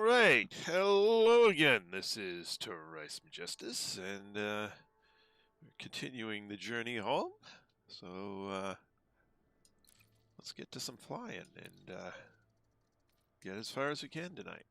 right, hello again. This is Terrace Majestus, and we're continuing the journey home. So let's get to some flying and get as far as we can tonight.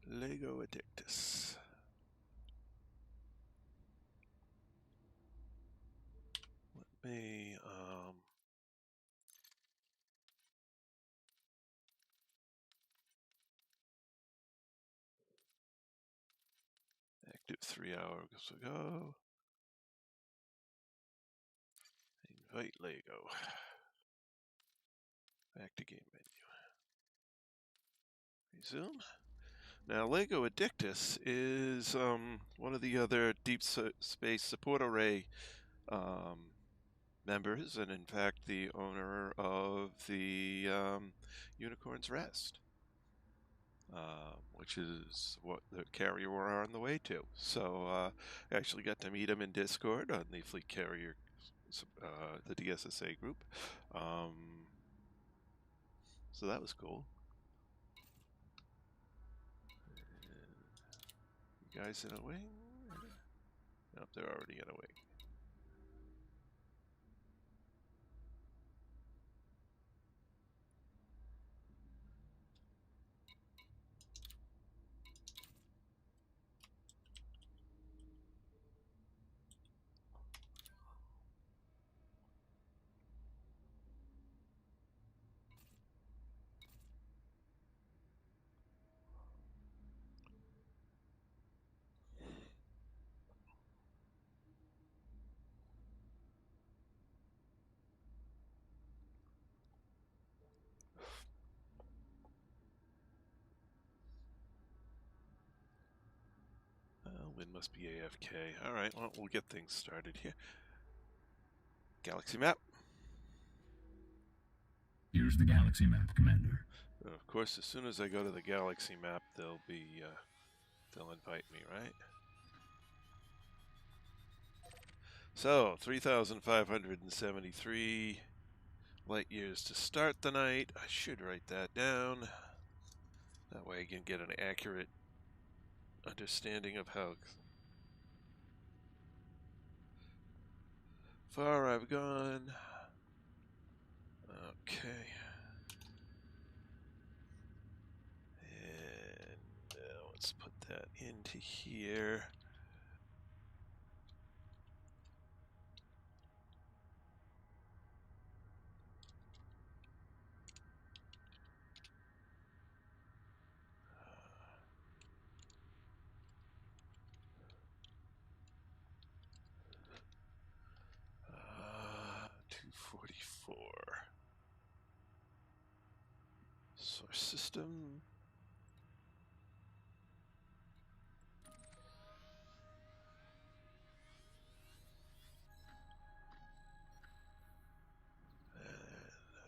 Lego Addictus. Let me active 3 hours ago. Invite Lego. Back to game menu. Resume. Now, Lego Addictus is one of the other Deep Space Support Array members, and in fact, the owner of the Unicorn's Rest, which is what the carrier we're on the way to. So I actually got to meet him in Discord on the Fleet Carrier, the DSSA group. So that was cool. You guys in a wing? Nope, they're already in a wing. Win must be AFK. All right, well, we'll get things started here. Galaxy map. Here's the galaxy map, Commander. Of course, as soon as I go to the galaxy map, they'll invite me, right? So, 3,573 light years to start the night. I should write that down. That way I can get an accurate understanding of how far I've gone. Okay. And let's put that into here. Uh, 244. Source system.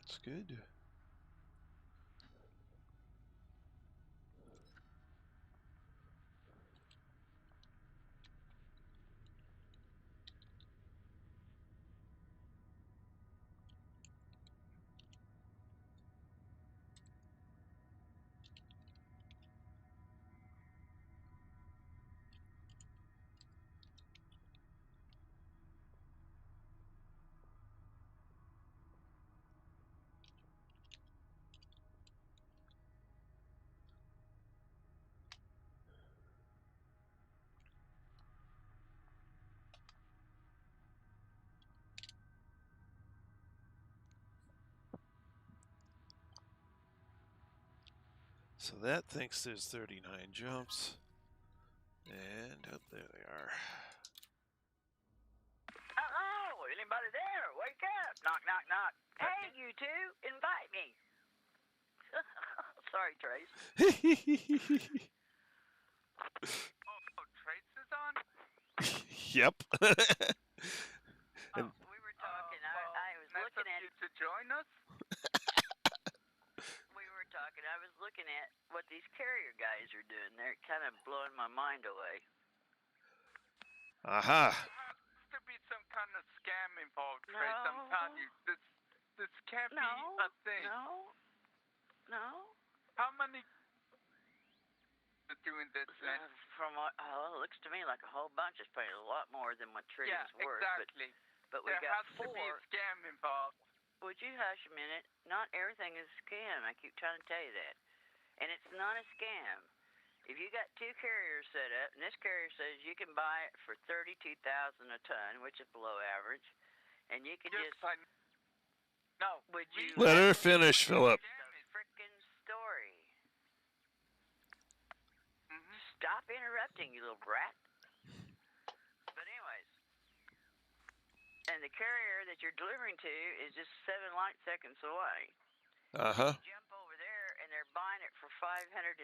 That's good. So that thinks there's 39 jumps. And oh, there they are. Knock, knock. Hey, you two, invite me. Sorry, Trace. Oh, Trace is on? Yep. Oh, we were talking. I was nice looking of at you to join us. We were talking. I was looking at what these carrier guys are doing. They're kind of blowing my mind away. Aha. There has to be some kind of scam involved, Trace. I'm telling you, this can't be a thing. No. How many are doing this? From what it looks to me like a whole bunch. It's probably a lot more than what Tritium's worth. Exactly. But we there got has 4. to be a scam involved. Would you hush a minute? Not everything is a scam. I keep trying to tell you that. And it's not a scam. If you got 2 carriers set up, and this carrier says you can buy it for $32,000 a ton, which is below average, and you can just No. Would you Let her finish, Philip. the frickin' story? Mm-hmm. Stop interrupting, you little brat. But anyways, and the carrier that you're delivering to is just 7 light seconds away. Uh-huh. You jump over there, and they're buying it for $515,000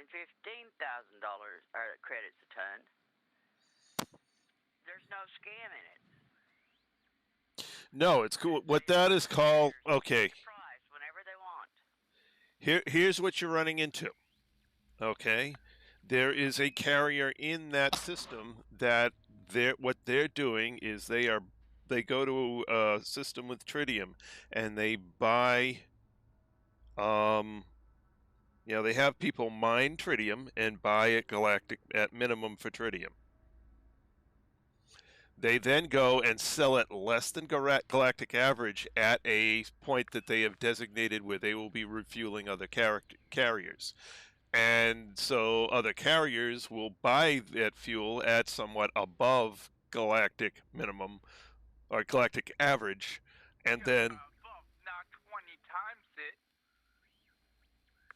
credits a ton. There's no scam in it. No, it's cool. What that is called, okay. Price whenever they want. Here's what you're running into. Okay, there is a carrier in that system that what they're doing is they go to a system with tritium and they buy. They have people mine tritium and buy it galactic at minimum for tritium. They then go and sell it less than galactic average at a point that they have designated where they will be refueling other carriers. And so other carriers will buy that fuel at somewhat above galactic minimum or galactic average, and then not 20 times it.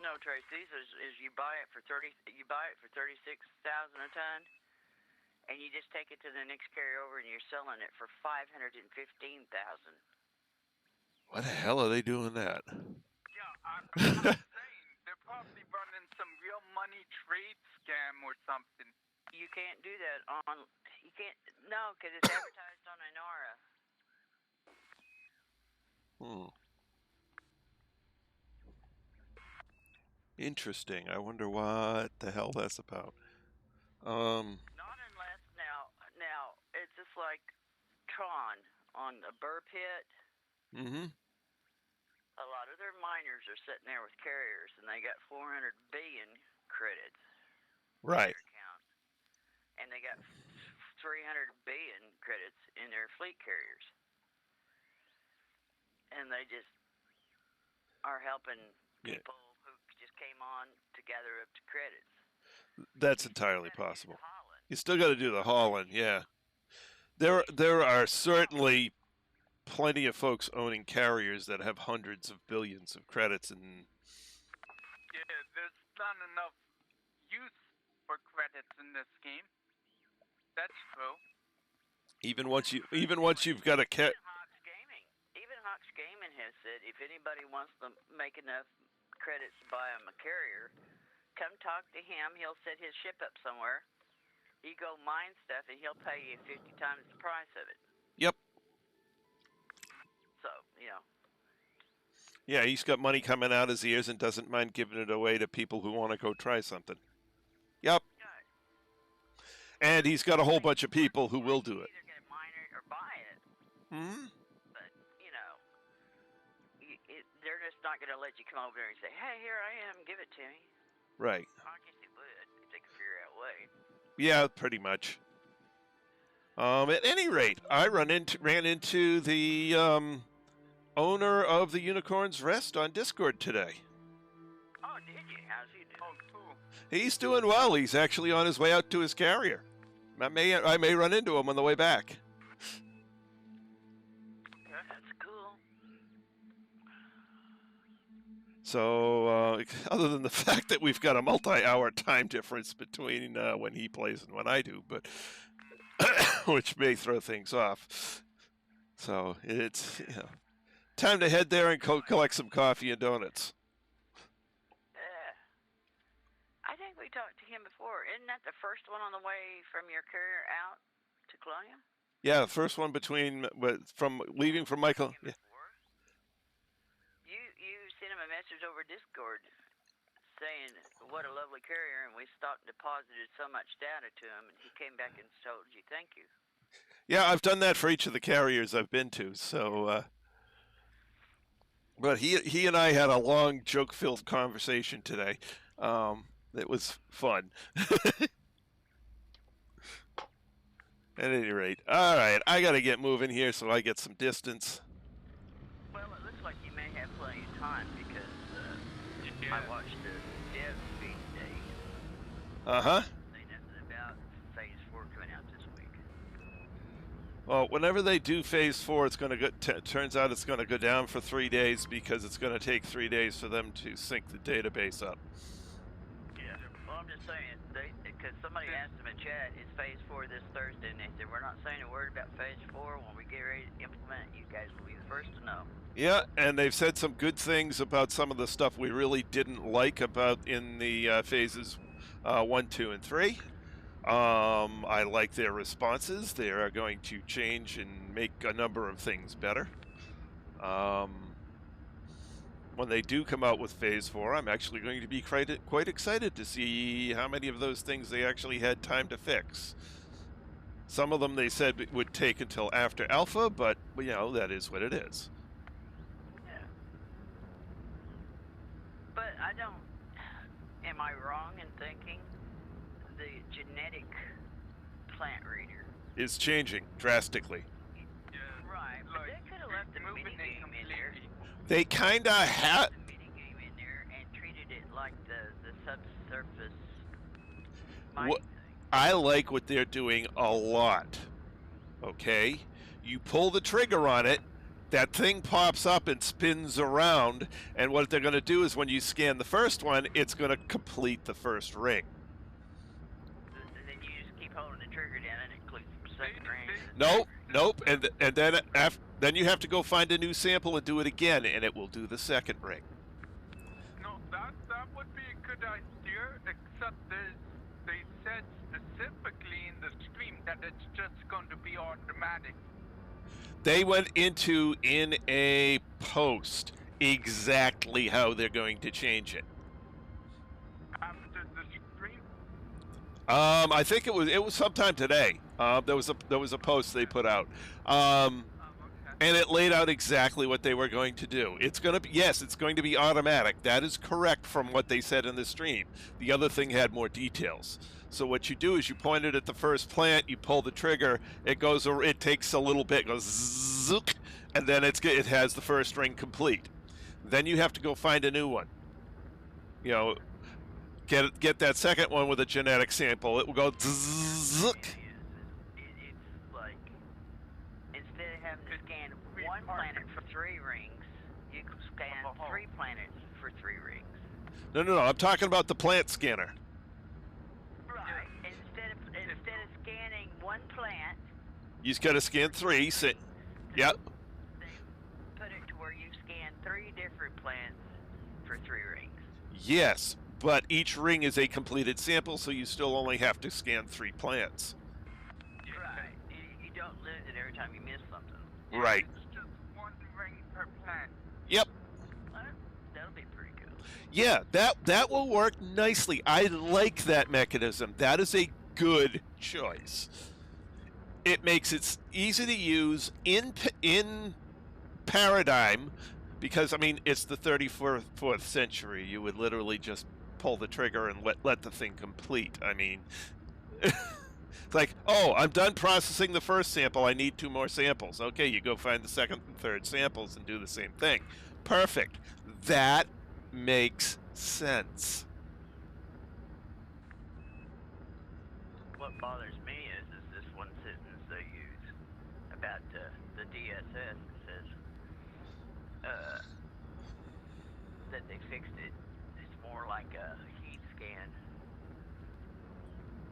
No, Trace. These is you buy it for 36,000 a ton, and you just take it to the next carryover, and you're selling it for $515,000. what the hell are they doing that? Yeah, I'm saying they're probably running some real money trade scam or something. You can't do that on. You can't. No, because it's advertised on Inara. Interesting. I wonder what the hell that's about. Not unless now it's just like Tron on the Burr Pit. Mm-hmm. A lot of their miners are sitting there with carriers, and they got 400 billion credits. Right. In their account, and they got 300 billion credits in their fleet carriers, and they just are helping people who just came on to gather up the credits. That's entirely possible. You still got to do the hauling, yeah. There are certainly plenty of folks owning carriers that have hundreds of billions of credits, and yeah, there's not enough use for credits in this game. That's true. even once you've got a Even Hawks Gaming has said if anybody wants to make enough credits to buy him a carrier, come talk to him. He'll set his ship up somewhere. You go mine stuff, and he'll pay you 50 times the price of it. Yep. So, Yeah, he's got money coming out his ears and doesn't mind giving it away to people who want to go try something. Yep. And he's got a whole bunch of people who will do it. Either get a miner or buy it. Hmm? But, they're just not going to let you come over there and say, hey, here I am, give it to me. Right. I guess they would if they could figure out a way. Yeah, pretty much. At any rate, I ran into the owner of the Unicorn's Rest on Discord today. Oh, did you? How's he doing? Oh, cool. He's doing well. He's actually on his way out to his carrier. I may run into him on the way back. That's cool. So, other than the fact that we've got a multi-hour time difference between when he plays and when I do, but which may throw things off. So it's Time to head there and collect some coffee and donuts. I think we talked to him before. Isn't that the first one on the way from your carrier out to Colonial? Yeah, the first one from leaving from Michael. Yeah. You sent him a message over Discord saying what a lovely carrier, and we stopped and deposited so much data to him, and he came back and told you thank you. Yeah, I've done that for each of the carriers I've been to. So, but he and I had a long joke-filled conversation today. It was fun. At any rate, all right, I got to get moving here so I get some distance. Well, it looks like you may have plenty of time because I watched the dev feed today. Uh-huh. Say nothing about Phase 4 coming out this week. Well, whenever they do Phase 4, it's going to go. Turns out it's going to go down for 3 days because it's going to take 3 days for them to sync the database up. Yeah. Well, I'm just saying, because somebody asked them in chat, is Phase 4 this Thursday? And they said, we're not saying a word about Phase 4. When we get ready to implement it, you guys will be the first to know. Yeah, and they've said some good things about some of the stuff we really didn't like about in the phases 1, 2, and 3. I like their responses. They are going to change and make a number of things better. When they do come out with Phase 4, I'm actually going to be quite excited to see how many of those things they actually had time to fix. Some of them they said it would take until after Alpha, but, you know, that is what it is. But I don't. Am I wrong in thinking the genetic plant reader is changing drastically? Right, but they could have left the minigame in there. They kind of had the minigame in there and treated it like the subsurface mining thing. I like what they're doing a lot. Okay, you pull the trigger on it. That thing pops up and spins around, and what they're going to do is when you scan the first one, it's going to complete the first ring. And then you just keep holding the trigger down and it clicks the second ring. Nope, and then you have to go find a new sample and do it again, and it will do the second ring. No, that would be a good idea, except they said specifically in the stream that it's just going to be automatic. They went into in a post exactly how they're going to change it. After the stream? I think it was sometime today. There was a post they put out. And it laid out exactly what they were going to do. It's going to be automatic. That is correct from what they said in the stream. The other thing had more details. So what you do is you point it at the first plant, you pull the trigger, it takes a little bit, goes zook, and then it has the first ring complete. Then you have to go find a new one. You know, get that second one with a genetic sample. It will go zook. It's like instead of having to scan one planet for 3 rings, you can scan 3 planets for 3 rings. No. I'm talking about the plant scanner. Right. Instead of scanning one plant, you just got to scan 3. Yep. They put it to where you scan 3 different plants for 3 rings. Yes, but each ring is a completed sample, so you still only have to scan 3 plants. Right. You don't lose it every time you miss something. Right. It's just 1 ring per plant. Yep. That'll be pretty good. Yeah, that will work nicely. I like that mechanism. That is a good choice. It makes it easy to use in Paradigm, because, I mean, it's the 34th century. You would literally just pull the trigger and let the thing complete. I mean, it's like, oh, I'm done processing the first sample. I need 2 more samples. Okay, you go find the second and third samples and do the same thing. Perfect. That makes sense. What bothers me is this one sentence they use about the DSS that says that they fixed it. It's more like a heat scan.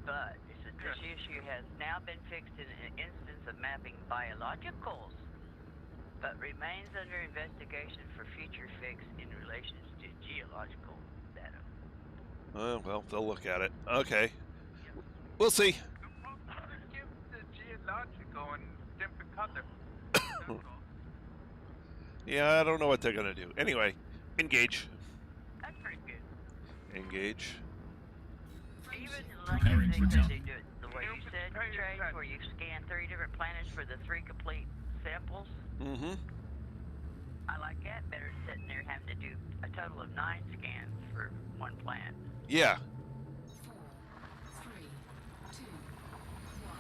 But it says this issue has now been fixed in an instance of mapping biologicals but remains under investigation for future fix in relation to geological data. Well, they'll look at it. Okay. We'll see. So probably give the geological and different color. That's all. Yeah, I don't know what they're going to do. Anyway, engage. That's pretty good. Engage. Even like Preparing they for said jump. they do it the way you said, Trey, where you scan 3 different planets for the 3 complete samples. Mm-hmm. I like that better than sitting there having to do a total of 9 scans for 1 planet. Yeah. 4, 3, 2, 1.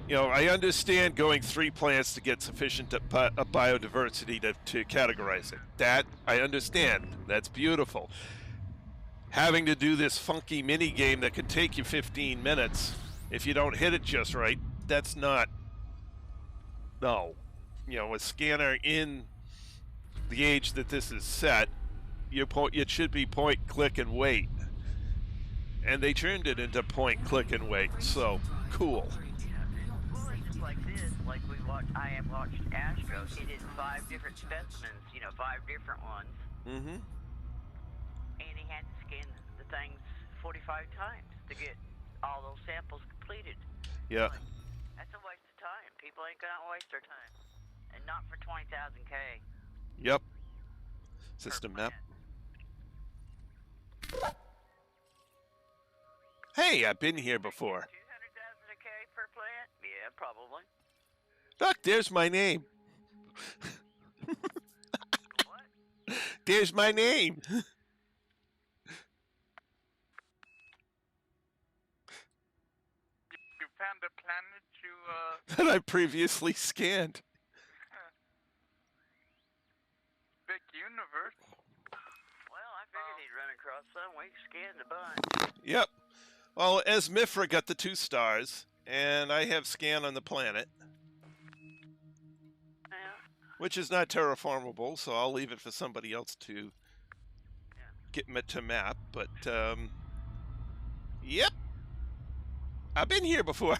You know, I understand going 3 planets to get sufficient biodiversity to categorize it. That, I understand. That's beautiful. Having to do this funky mini game that could take you 15 minutes, if you don't hit it just right, that's not... No. You know, a scanner in the age that this is set, it should be point, click, and wait. And they turned it into point, click, and wait, so cool. Well, it's just like this, like I have watched Astro. He did 5 different specimens, 5 different ones, Mm-hmm. and he had to scan the things 45 times to get all those samples completed. Yeah. Like, that's a waste of time. People ain't gonna waste their time, and not for 20,000K. Yep. System map. Hey, I've been here before. 200,000K per plant? Yeah, probably. Look, there's my name. What? There's my name. You found a planet you That I previously scanned. big universe. Well, I figured he'd run across some. We scanned a bunch. Yep. Well, as Mifra got the 2 stars, and I have scan on the planet, Yeah. which is not terraformable, so I'll leave it for somebody else to get to map. But, yep. I've been here before.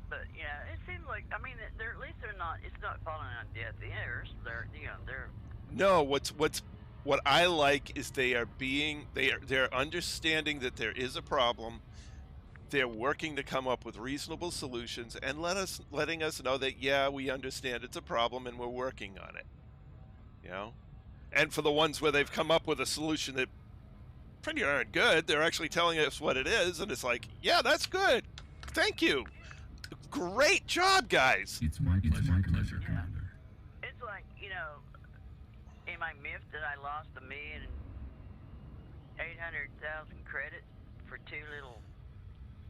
But it seems like they're at least they're not. It's not falling on deaf ears. They're No, what I like is they're understanding that there is a problem. They're working to come up with reasonable solutions and letting us know that we understand it's a problem and we're working on it. You know? And for the ones where they've come up with a solution that pretty darn good, they're actually telling us what it is, and it's like, yeah, that's good. Thank you. Great job, guys. It's my pleasure, Commander. It's like am I miffed that I lost 1,800,000 credits for 2 little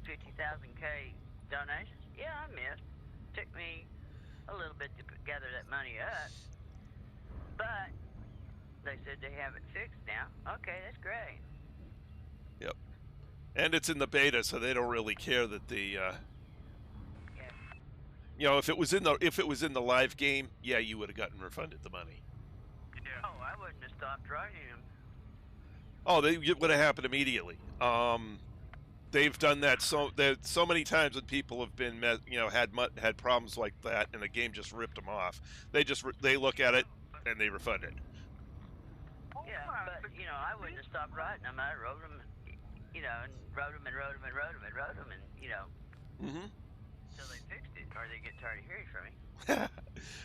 50,000K donations? Yeah, I'm miffed. Took me a little bit to gather that money up, but they said they have it fixed now. Okay, that's great. Yep. And it's in the beta, so they don't really care that the if it was in the live game, you would have gotten refunded the money. Yeah. Oh, I wouldn't have stopped writing them. Oh, it would have happened immediately. They've done that so many times when people have been had problems like that, and the game just ripped them off. They look at it and they refund it. Yeah, but I wouldn't have stopped writing them. I wrote them, and wrote them and wrote them and wrote them and wrote them, and Mm-hmm. until they fixed it, or they get tired of hearing from me.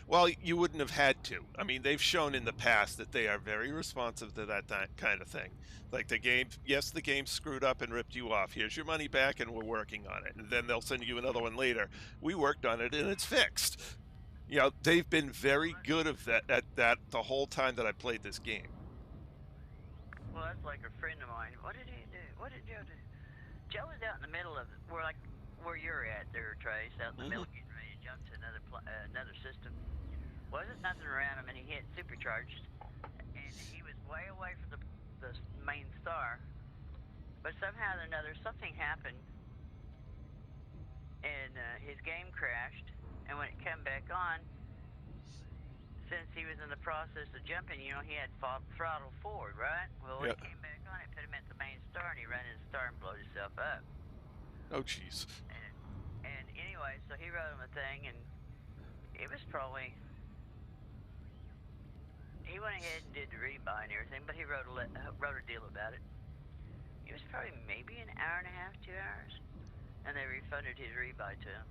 Well, you wouldn't have had to. I mean, they've shown in the past that they are very responsive to that kind of thing. Like the game screwed up and ripped you off. Here's your money back, and we're working on it. And then they'll send you another one later. We worked on it, and it's fixed. They've been very good at that the whole time that I played this game. Well, that's like a friend of mine. What did he do? What did Joe do? Joe was out in the middle of where you're at there, Trace, out in the middle, getting ready to jump to another system. Wasn't nothing around him, and he hit supercharged, and he was way away from the main star. But somehow or another, something happened, and his game crashed. And when it came back on, since he was in the process of jumping, he had throttle forward, right? Well, when it came back on, it put him at the main star, and he ran in the star and blew himself up. Oh, jeez. And anyway, so he wrote him a thing, and it was probably... He went ahead and did the rebuy and everything, but he wrote a deal about it. It was probably maybe an hour and a half, 2 hours, and they refunded his rebuy to him.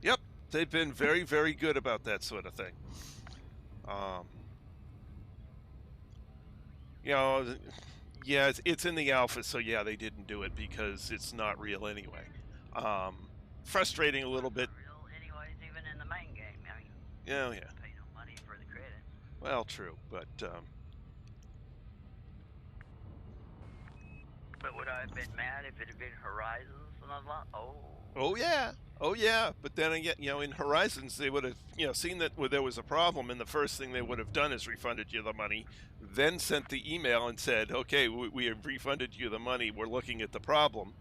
Yep, they've been very, very good about that sort of thing. You know, yeah, it's in the alpha, so yeah, they didn't do it because it's not real anyway. Frustrating a little bit. Not real anyways, even in the main game. I mean, Yeah, you pay no money for the credit. Well, true, but would I have been mad if it had been Horizons and a lot? oh yeah. But then again, you know, in Horizons, they would have, you know, seen that there was a problem, and the first thing they would have done is refunded you the money, then sent the email and said, okay, we have refunded you the money. We're looking at the problem,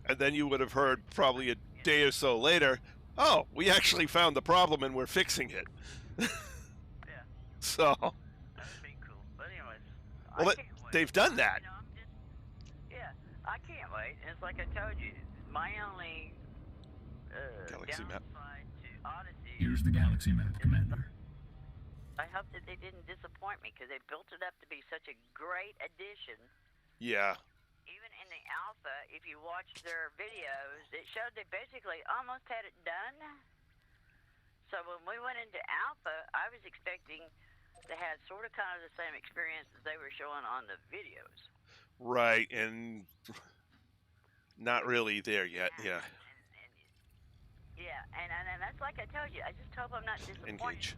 and then you would have heard probably a day or so later, oh, we actually found the problem and we're fixing it. Yeah. So. That would be cool. But anyways, Well, I can't wait. they've done that. You know, yeah, I can't wait. And it's like I told you, my only Galaxy map. downside to Odyssey. Here's the galaxy map, Commander. I hope that they didn't disappoint me because they built it up to be such a great addition. Yeah. Even in the alpha, if you watch their videos, it showed they basically almost had it done. So when we went into alpha, I was expecting to have sort of kind of the same experience as they were showing on the videos. Right, and not really there yet. Yeah. And that's like I told you. I just hope I'm not disappointed. Engage.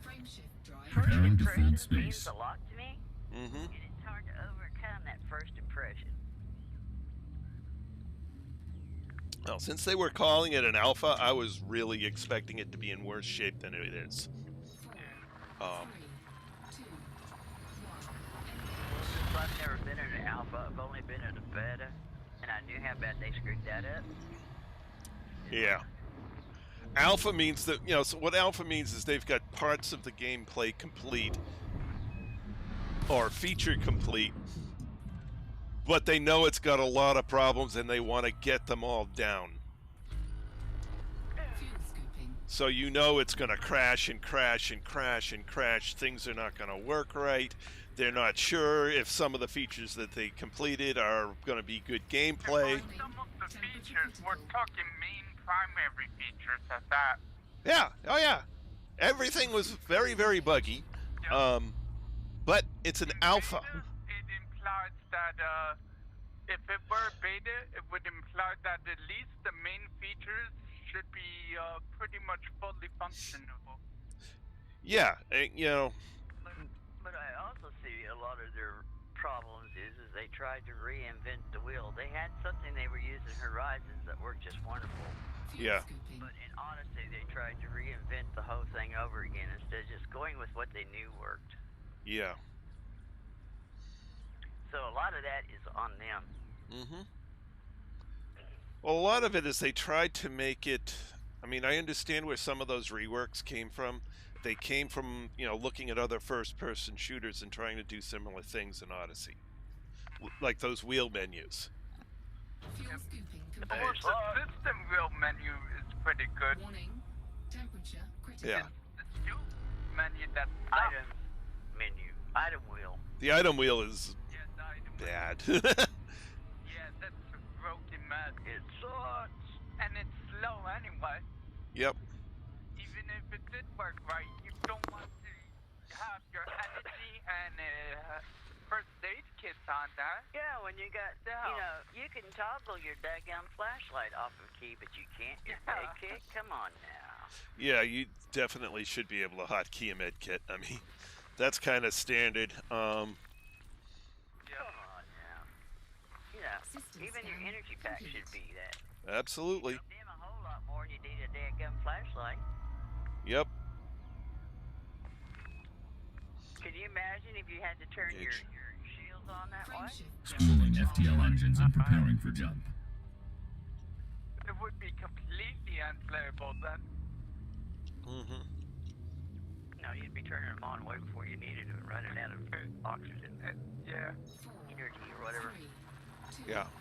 Frame shift drive. First Preparing to impression fold means space. a lot to me, Mm-hmm. and it's hard to overcome that first impression. Well, since they were calling it an alpha, I was really expecting it to be in worse shape than it is. 4, Um, 3, 2, 1. Well, since I've never been in an alpha, I've only been in a beta, and I knew how bad they screwed that up. Yeah. Alpha means that, you know, so what alpha means is they've got parts of the gameplay complete or feature complete, but they know it's got a lot of problems and they want to get them all down. Fuel scooping. So you know it's going to crash and crash and crash and crash. Things are not going to work right. They're not sure if some of the features that they completed are going to be good gameplay. Some of the features, we're talking main primary features at that. Yeah, oh yeah. Everything was very, very buggy. But it's an In alpha. beta, it implies that if it were beta, it would imply that at least the main features should be pretty much fully functionable. Yeah, you know, But I also see a lot of their problems is they tried to reinvent the wheel. They had something they were using Horizons that worked just wonderful. Fuel Yeah. scooping. But in Odyssey, they tried to reinvent the whole thing over again instead of just going with what they knew worked. yeah. So a lot of that is on them. Mm-hmm. Well, a lot of it is they tried to make it. I mean, I understand where some of those reworks came from. They came from, you know, looking at other first-person shooters and trying to do similar things in Odyssey, like those wheel menus. Fuel scooping Or complete. the system wheel menu is pretty good. Warning. Temperature critical. Yeah. The skill menu that's Item menu. Item wheel. The item wheel is Yeah, the item menu. bad. Yeah, that's a broken mess. It sucks. And it's slow anyway. Yep. Even if it did work right, you don't want to have your energy and first aid kits on that. Yeah, when you got, Yeah. you know, you can toggle your daggum flashlight off of key, but you can't your Yeah. med kit. Come on now. Yeah, you definitely should be able to hotkey a med kit. I mean, that's kind of standard. Come on now. You know, System even your scan energy pack complete. should be that. Absolutely. You dim a whole lot more than you need a daggum flashlight. Yep. Could you imagine if you had to turn your Engage. shields on that Frame way? shift drive. Spooling FTL engines and preparing for jump. It would be completely unplayable then. Mm-hmm. No, you'd be turning them on way before you needed to, running out of oxygen, Yeah. 4, energy, or whatever. 3, 2, Yeah. 1.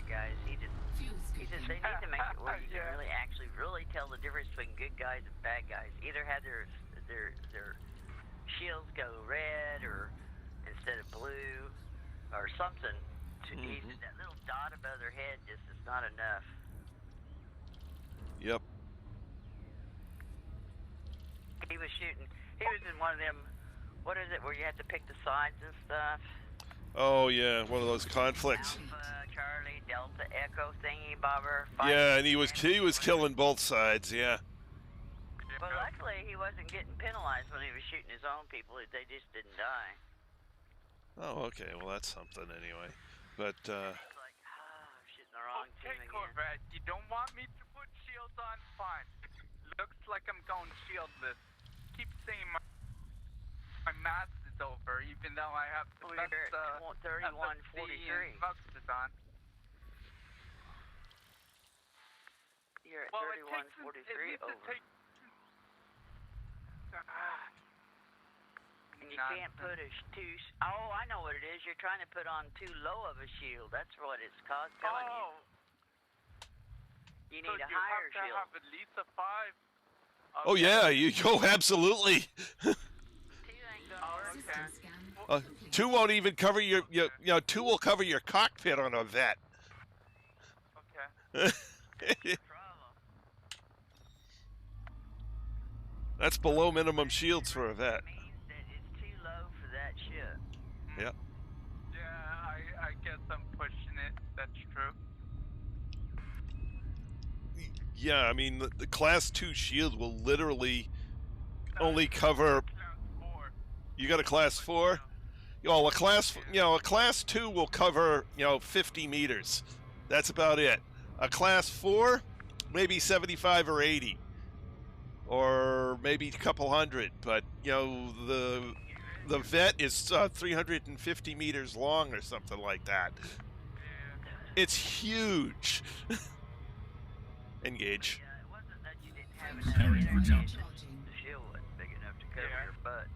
guys. He just Fuel they scooping. need to make it where you can Yeah. really tell the difference between good guys and bad guys. Either have their shields go red or instead of blue or something. That little dot above their head just is not enough. Yep. He was shooting. He was in one of them. What is it where you have to pick the sides and stuff? Oh yeah, one of those conflicts. Alpha, Charlie, Delta, Echo thingy bobber. Yeah, and he was killing both sides. Yeah. Well, luckily he wasn't getting penalized when he was shooting his own people. They just didn't die. Oh, okay. Well, that's something anyway. But It's like, I'm shooting the wrong Okay, team again. Corvette, you don't want me to put shields on? Fine. Looks like I'm going shieldless. Keep saying my mask is over, even though I have the We're best at 31:43. boxes on. You're at Well, it takes at 31:43 least over. And you can't put oh, I know what it is. You're trying to put on too low of a shield. That's what it's telling you. You So need a you higher have to shield. have at least a 5. oh yeah, you go absolutely. 2 ain't gonna work. System scan. complete. 2 won't even cover your 2 will cover your cockpit on a vet. Okay. Problem. That's below minimum shields for a vet. It means that it's too low for that ship. Yep. Yeah, I guess I'm pushing it. That's true. Yeah, I mean the class 2 shield will literally only cover. Class 4. You got a class 4? Well, a class 2 will cover 50 meters. That's about it. A class 4, maybe 75 or 80, or maybe a couple hundred. But the vet is 350 meters long or something like that. It's huge. Engage. Yeah, it wasn't that you didn't have Preparing enough for jump. energy. Charging. The shield wasn't big enough to cover Yeah. your butt.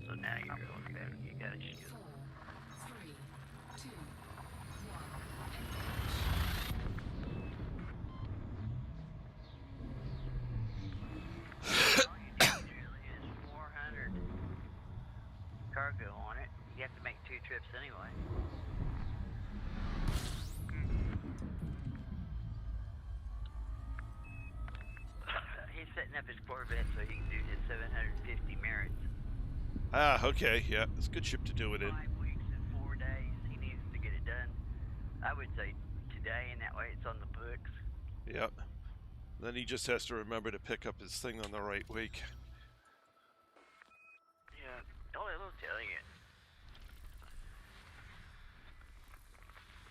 So now you're okay. You got a shield. 4, 3, 2, 1. All you need really is 400 cargo on it. You have to make 2 trips anyway. He's setting up his Corvette so he can do his 750 merits. Ah, okay, yeah, it's a good ship to do it in. 5 weeks and 4 days. He needs to get it done. I would say today, and that way it's on the books. Yep. Then he just has to remember to pick up his thing on the right week. Yeah. Oh, it'll tell you.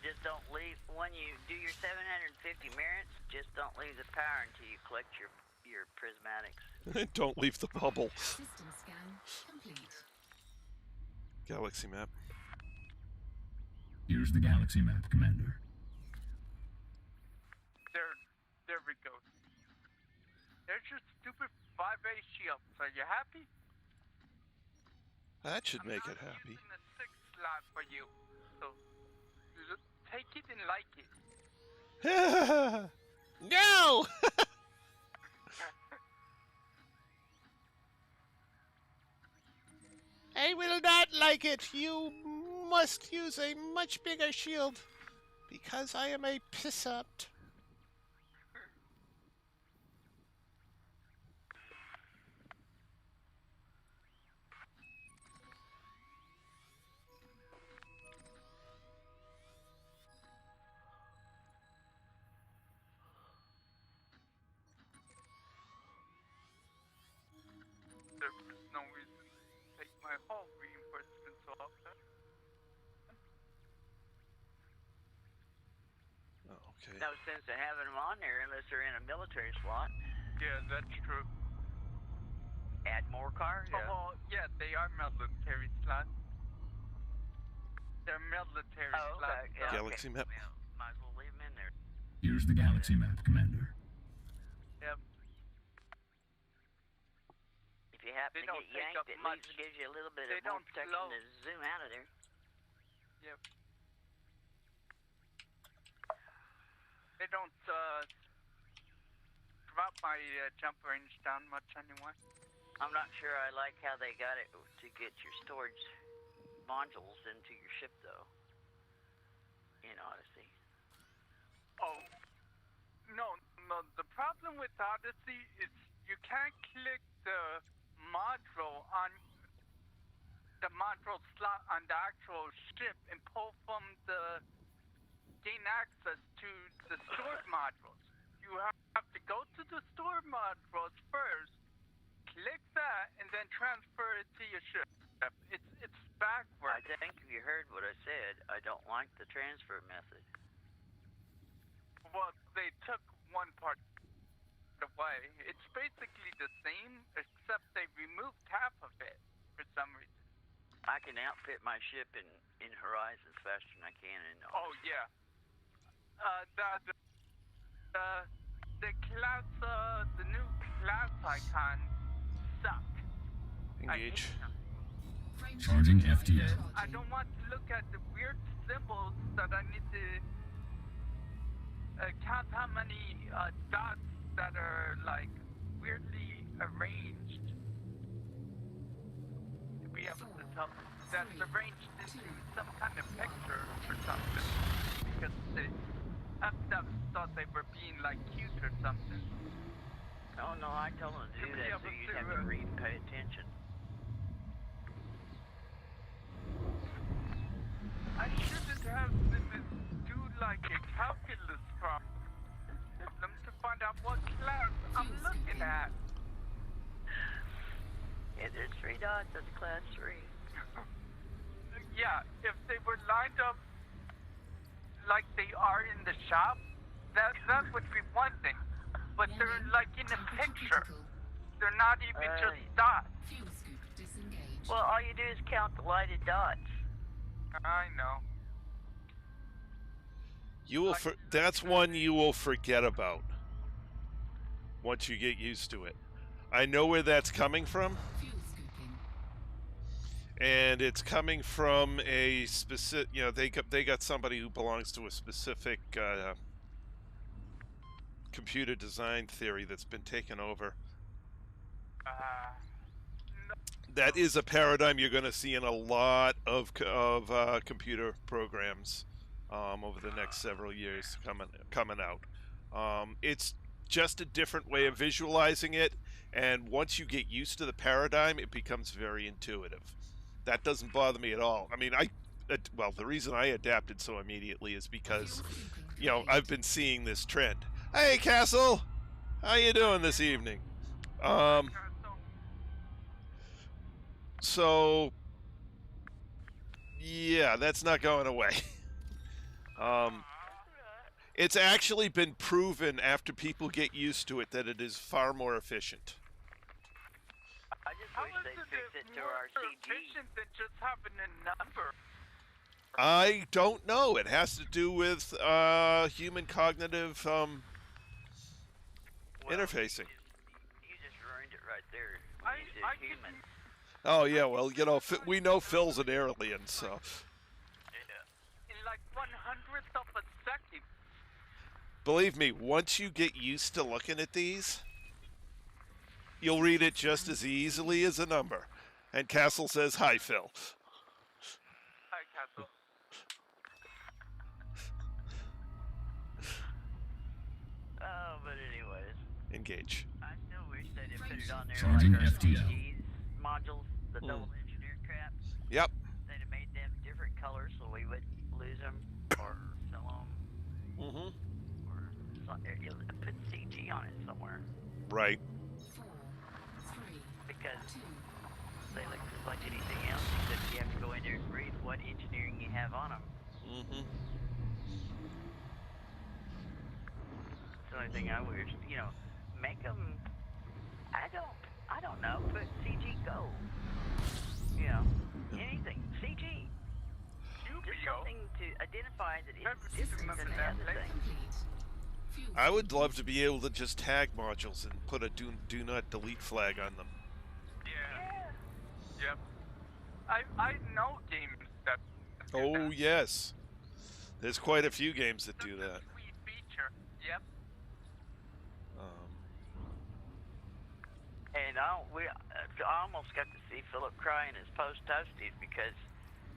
Just don't leave, when you do your 750 merits, just don't leave the power until you collect your prismatics. Don't leave the bubble. System scan complete. Galaxy map. Here's the galaxy map, Commander. There we go. There's your stupid 5A shields. Are you happy? That should make I'm it happy. using the 6th slot for you. So take it and like it. No! I will not like it. You must use a much bigger shield because I am a pissant. There's no reason to take my whole reinforcements off. Oh, okay. No sense in having them on there unless they're in a military slot. Yeah, that's true. Add more cargo. Oh, well, yeah, they are military slots. They're military Oh, slots. okay. Yeah, Galaxy map. Well, might as well leave them in there. Here's the galaxy map, Commander. Yep. you happen They to don't get take up yanked, it at much. least gives you a little bit They of more don't protection float. to zoom out of there. Yep. They don't drop my jump range down much anyway. I'm not sure I like how they got it to get your storage modules into your ship, though. In Odyssey. Oh, no. The problem with Odyssey is you can't click the module on the module slot on the actual ship and pull from the gain access to the stored modules. You have to go to the stored modules first, click that, and then transfer it to your ship. It's backwards. I think you heard what I said. I don't like the transfer method. Well, they took one part away. It's basically the same, except they removed half of it for some reason. I can outfit my ship in Horizons faster than I can in Odyssey. Oh yeah. The class, the new class icon suck. Engage. Charging FTL. I don't want to look at the weird symbols that I need to count how many dots that are like weirdly arranged to be able to tell that's arranged into some kind of picture or something, because the F-Dubs thought they were being like cute or something. Oh no, I told them to do To be that so able you'd to, have to read and pay attention. I shouldn't have to do like a calculus problem to find out what class I'm looking at. Yeah, there's 3 dots. That's class 3. Yeah, if they were lined up like they are in the shop, that would be one thing. But they're like in a picture. They're not even just dots. Fuel scoop disengaged. Well, all you do is count the lighted dots. I know. You will. That's one you will forget about once you get used to it. I know where that's coming from, Fuel scooping. and it's coming from a specific. You know, they got somebody who belongs to a specific computer design theory that's been taken over. That is a paradigm you're going to see in a lot of computer programs over the next several years coming out. It's just a different way of visualizing it, and once you get used to the paradigm, it becomes very intuitive. That doesn't bother me at all. I mean, well, the reason I adapted so immediately is because, you know, I've been seeing this trend. Hey, Castle, how you doing this evening? So, yeah, that's not going away. It's actually been proven after people get used to it that it is far more efficient. I just How wish is they'd it fix it to more our CG. efficient than just having a number? I don't know. It has to do with human cognitive interfacing. You just ruined it right there. When you said I human. Oh, yeah, well, you know, we know Phil's an alien, so... In like 1/100th of a second. Believe me, once you get used to looking at these, you'll read it just as easily as a number. And Castle says, hi, Phil. Hi, Castle. Oh, but anyways. Engage. I still wish they'd have put it on there Charging like our FTL. CGs modules, the double engineered crap. Yep. They'd have made them different colors so we wouldn't lose them or sell them. Mm-hmm. Or put CG on it somewhere. Right. 4, 3, Because 2, they look just like anything else, except you have to go in there and read what engineering you have on them. Mm-hmm. It's the only thing I wish, you know, make them. I don't know. Put CG gold. You know, anything CG. Just something to identify that it's different than the other thing. complete. Fuel I would love to be able to just tag modules and put a do not delete flag on them. Yeah. I know games that do Oh, that. yes. There's quite a few games that do That's a that. sweet feature. Yep. And I almost got to see Philip cry in his post toasties because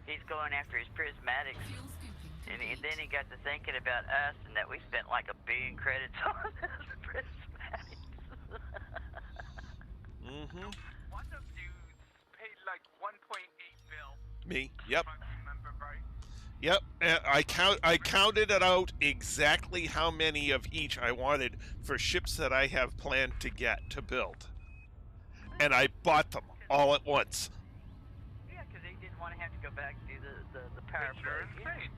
he's going after his prismatics, Fuel scooping and complete. then he got to thinking about us and that we spent like $1 billion credits on his prismatics. Mm-hmm. One of you paid like 1.8 bill, Me. Yep. if I remember right. Yep. I counted it out exactly how many of each I wanted for ships that I have planned to build. And I bought them all at once. Yeah, because he didn't want to have to go back and do the power You're play. insane.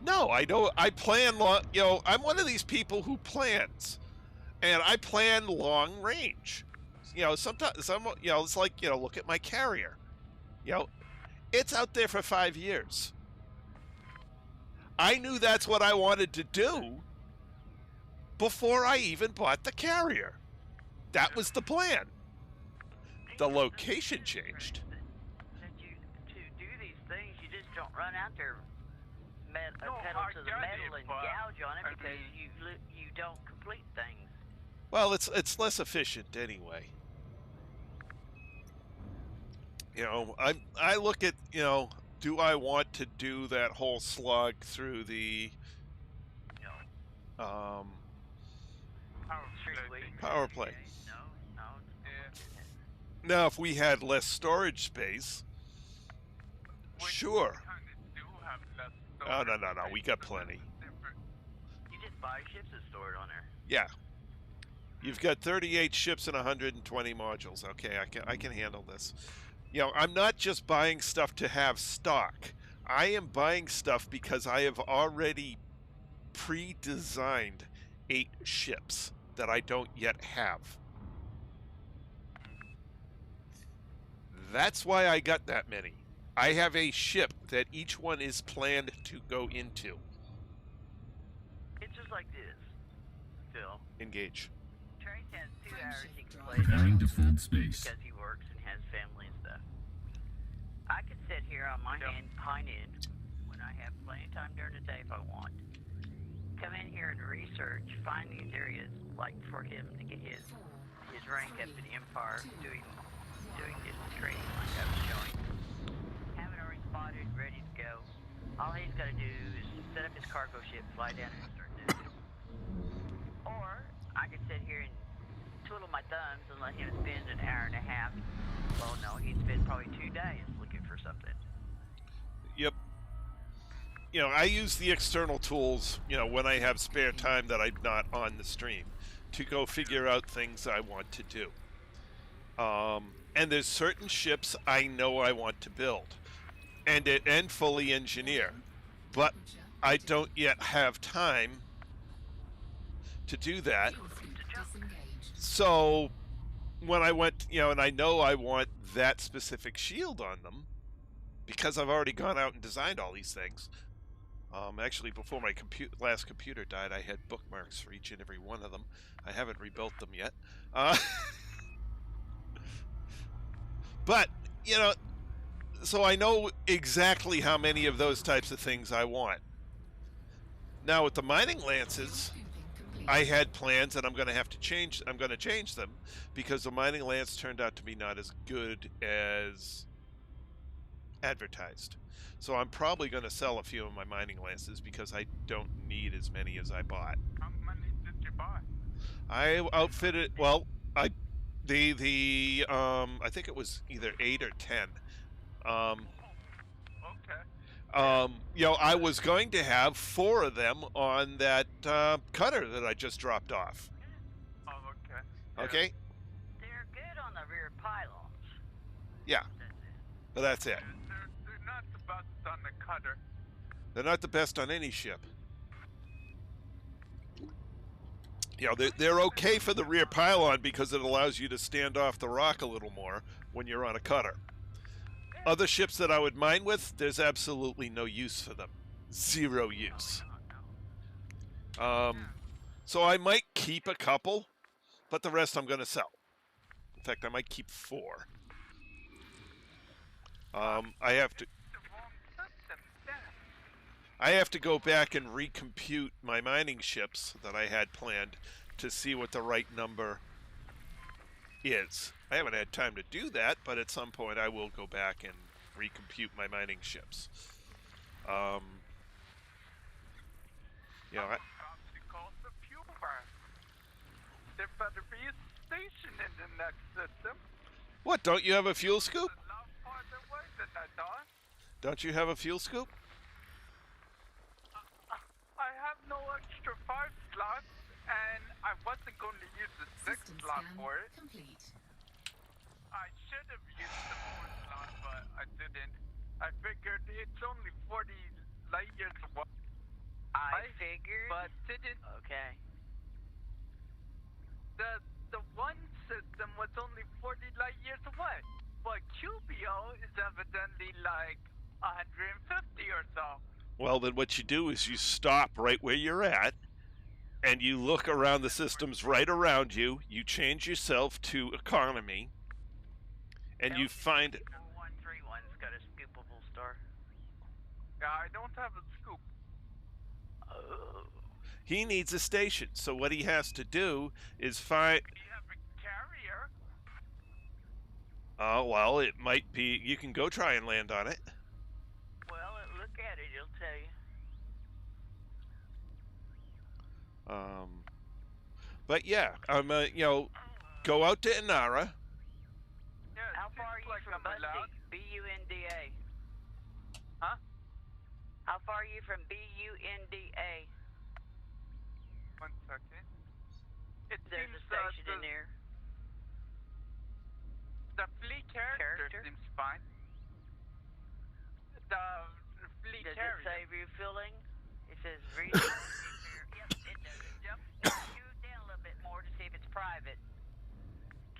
No, I don't. I plan long. I'm one of these people who plans, and I plan long range. Sometimes it's like look at my carrier. It's out there for 5 years. I knew that's what I wanted to do before I even bought the carrier. That was the plan. The location changed. That you to do these things, you just don't run out there No, pedal I to the get metal it, and but, gouge on it I because mean- you don't complete things. Well, it's less efficient anyway. I look at do I want to do that whole slog through the Power play thing. power play? No. Yeah. Now, if we had less storage space, Which sure. we kinda do have less Oh, no, storage we space, got but plenty. that's different. You just buy ships and store it on there. Yeah. You've got 38 ships and 120 modules. Okay, I can handle this. I'm not just buying stuff to have stock. I am buying stuff because I have already pre-designed 8 ships that I don't yet have. That's why I got that many. I have a ship that each one is planned to go into. It's just like this, Phil. Engage. Trace has 2 hours he can play Preparing this default space. because he works and has family and stuff. I could sit here on my hind end when I have plenty of time during the day if I want. Come in here and research, find these areas like for him to get his rank up in Empire, doing this training like I was showing. Have it already spotted, ready to go. All he's got to do is set up his cargo ship, fly down and start doing it. Or I could sit here and twiddle my thumbs and let him spend an hour and a half. Well, no, he'd spend probably 2 days looking for something. Yep. I use the external tools, when I have spare time that I'm not on the stream, to go figure out things I want to do. And there's certain ships I know I want to build and fully engineer, but I don't yet have time to do that. Fuel scoop disengaged. So when I went, and I know I want that specific shield on them, because I've already gone out and designed all these things. Actually, before my last computer died, I had bookmarks for each and every one of them. I haven't rebuilt them yet. But, so I know exactly how many of those types of things I want. Now, with the mining lances, Scooping complete. I had plans, and I'm going to change them because the mining lance turned out to be not as good as advertised. So I'm probably going to sell a few of my mining lances because I don't need as many as I bought. How many did you buy? I outfitted I think it was either 8 or 10. Okay. I was going to have 4 of them on that cutter that I just dropped off. Oh, okay. Yeah. Okay? They're good on the rear pylons. Yeah, but that's it. They're not the best on the cutter. They're not the best on any ship. They're okay for the rear pylon because it allows you to stand off the rock a little more when you're on a cutter. Other ships that I would mine with, there's absolutely no use for them. 0 use. So I might keep a couple, but the rest I'm going to sell. In fact, I might keep 4. I have to. The wrong system then. I have to go back and recompute my mining ships that I had planned to see what the right number is. I haven't had time to do that, but at some point I will go back and recompute my mining ships. You know, Perhaps because of fuel bar. There better be a station in the next system. what? Don't you have a fuel scoop? A lot farther away than I thought. Don't you have a fuel scoop? I have no extra 5 slots, and I wasn't going to use the 6 System slot scan for it. complete. I should have used the 4 slot, but I didn't. I figured it's only 40 light years away. I figured. But didn't. Okay. The one system was only 40 light years away, but QBO is evidently like 150 or so. Well, then what you do is you stop right where you're at, and you look around the systems right around you. You change yourself to economy, and you find. 4131's got a scoopable star. Yeah, I don't have a scoop. Oh. He needs a station, so what he has to do is find. We have a carrier. Oh, well, it might be. You can go try and land on it. Well, look at it. It'll tell you. But yeah, you know, go out to Inara. Yeah, it How far are seems you like from I'm allowed. Busty? B-U-N-D-A. Huh? How far are you from B-U-N-D-A? 1 second. It There's seems a station in there. The fleet character Character? seems fine. The fleet Does carrier. it say refueling? It says refueling. Yep, it does. Yep. Scoot down a little bit more to see if it's private.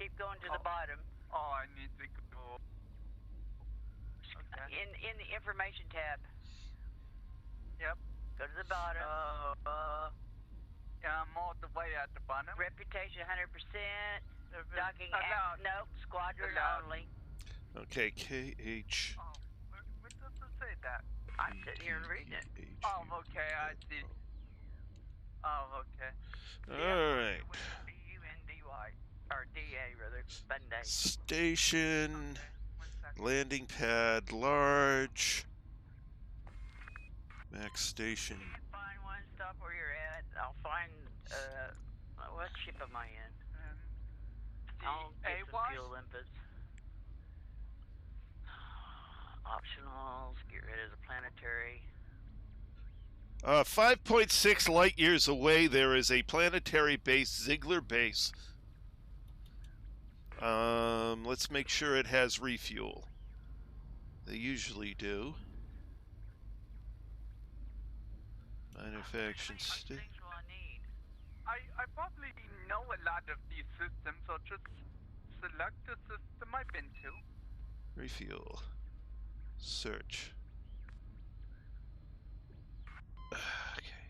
Keep going to the bottom. Oh, I need to go. Okay. In the information tab. Yep. Go to the bottom. Yeah, I'm all the way at the bottom. Reputation 100%. Docking allowed. Nope. Squadron Allowed. only. Okay, KH. Oh, where does it say that? I'm sitting here reading it. Oh, okay, I see. Oh, okay. All right. B-U-N-D-Y. Or D-A, rather. Bunday. Station, 1 second. landing pad, large. Max station. You can find one, stop where you're at. I'll find, what ship am I in? I'll get some A-Y? fuel limpets. Optionals, get rid of the planetary. 5.6 light years away, there is a planetary base, Ziegler base. Let's make sure it has refuel. They usually do. Manufacturing station. Things will I need. I probably know a lot of these systems, so just select the system I've been to. Refuel. Search. Okay.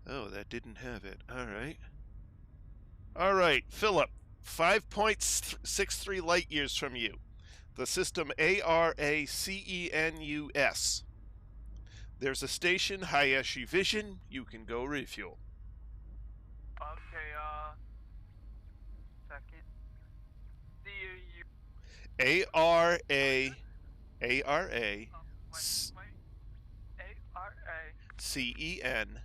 Oh, that didn't have it. All right. All right, Philip. 5.63 light years from you. The system ARACENUS. There's a station, Hayashi Vision. You can go refuel. Okay, second. C-U... ARA. Wait. A-R-A. A-R-A... C-E-N.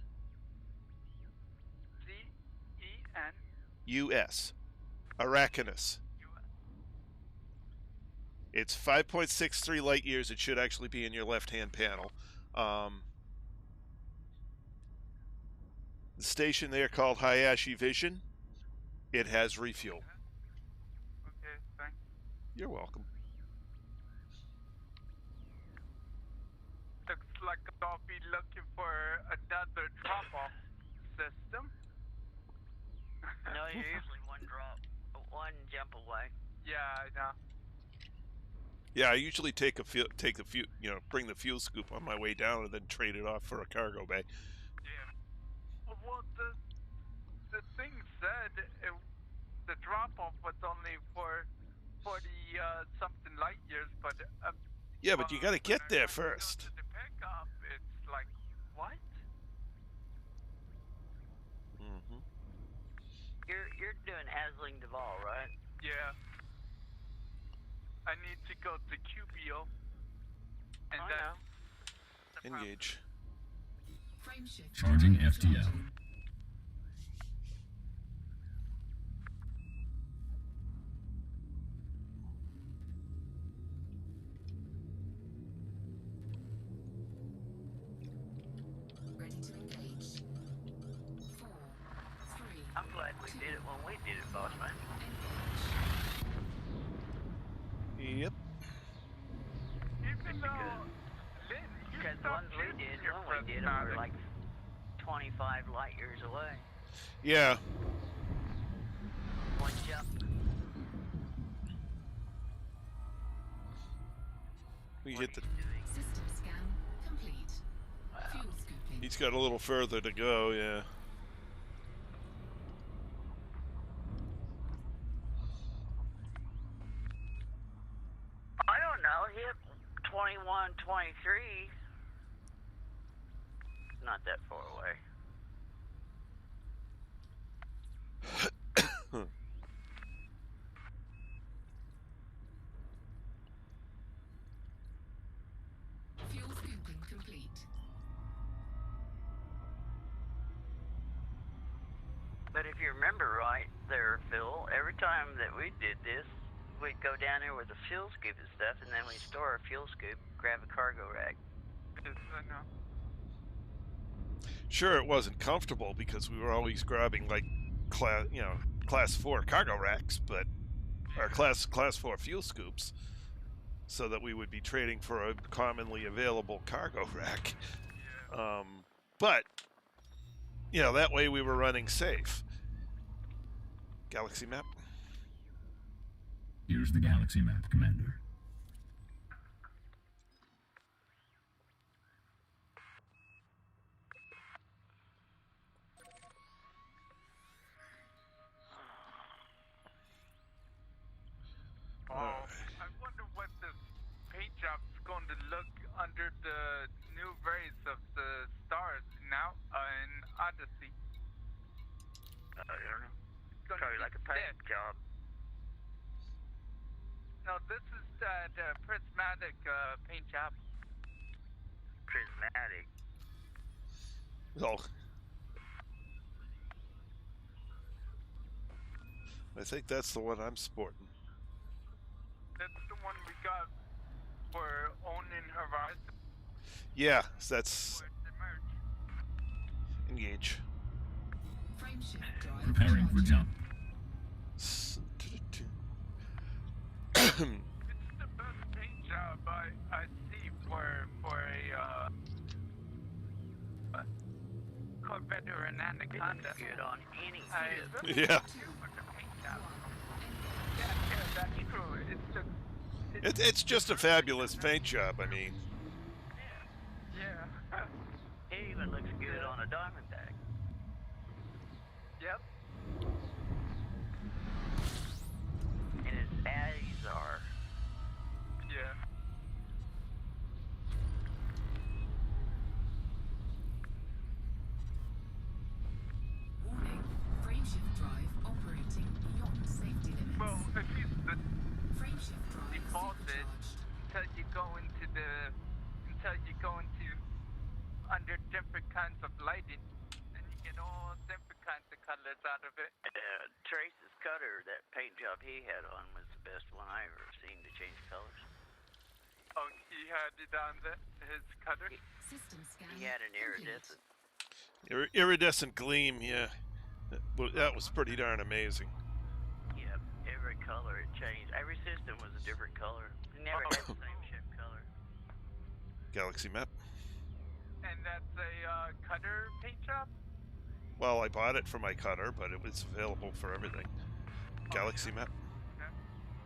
C-E-N... U-S. Arachnus. It's 5.63 light years. It should actually be in your left-hand panel. The station there called Hayashi Vision. It has refuel. Okay, thanks. You're welcome. Looks like I'll be looking for another drop-off system. No, you're usually one jump away. Yeah, I know. Yeah, I usually take the fuel, bring the fuel scoop on my way down and then trade it off for a cargo bay. Yeah. Well, the thing said the drop-off was only for the something light years, but Yeah, but you got to when get I there finally go first. to the pickup, it's like, what? Mm-hmm. You're doing Hasling Duval, right? Yeah. I need to go to QBO. And I that's know. the problem. Engage. Frameshift Charging drive FTL. charging. Ready to engage. 4, 3, I'm glad we did it when we did it, boss man. engage. Yep. Even though, Lynn, you Because the stopped ones we using did your when we did them were prismatic. like 25 light years away. Yeah. One jump. We What hit the. he's doing. System scan complete. Fuel scooping. He's got a little further to go. Yeah. I don't know. Hit 21, 23. Not that far away. Fuel scooping complete. But if you remember right there, Phil, every time that we did this, we'd go down there with a fuel scoop and stuff, and then we'd store our fuel scoop, grab a cargo rack. Yes, I know. Sure, it wasn't comfortable because we were always grabbing like class 4 cargo racks, but or class 4 fuel scoops, so that we would be trading for a commonly available cargo rack. Yeah. But that way we were running safe. Galaxy map. Here's the galaxy map, Commander. Oh, I wonder what this paint job's going to look under the new rays of the stars now in Odyssey. I don't know. It's going Probably to be like a paint sick. job. No, this is the prismatic paint job. Prismatic. Oh, I think that's the one I'm sporting. That's the one we got for owning Horizon. Yeah, that's For the merge. engage. Frameshift drive Preparing for charging. jump. It's the best paint job I see for a Corvette or an Anaconda. It's good on any I ship. really Yeah. do with the paint job. Yeah, that's true. It's just a fabulous paint job. I mean, Yeah. It even looks good on a Diamondback. Yep. And its Addies are. Yeah. Warning. Frameshift drive operating beyond safety limits. Well, at least the Frameshift drive defaulted supercharged. until you go into under different kinds of lighting, and you get all different kinds of colors out of it. Trace's cutter, that paint job he had on, was the best one I ever seen to change colors. Oh, he had it on his cutter. System scan He had an complete. iridescent. iridescent gleam. Yeah, that was pretty darn amazing. Yep, every color it changed. Every system was a different color. It never had the same ship color. Galaxy map. And that's a cutter paint job? Well, I bought it for my cutter, but it was available for everything. Galaxy map. Okay.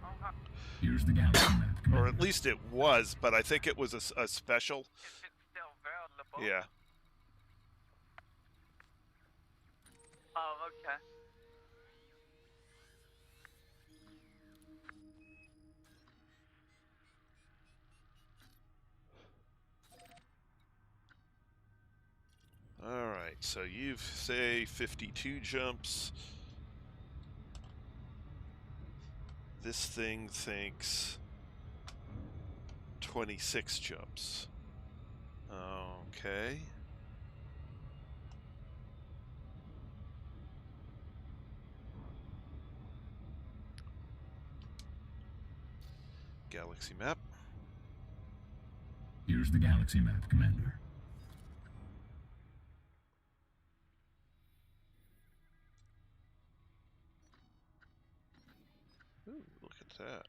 Uh-huh. Here's the galaxy map, Or Commander. at least it was, but I think it was a special. If it's still available. Yeah. Oh, okay. so you've, say, 52 jumps. This thing thinks 26 jumps. Okay. Galaxy map. Here's the galaxy map, Commander. Ooh, look at that.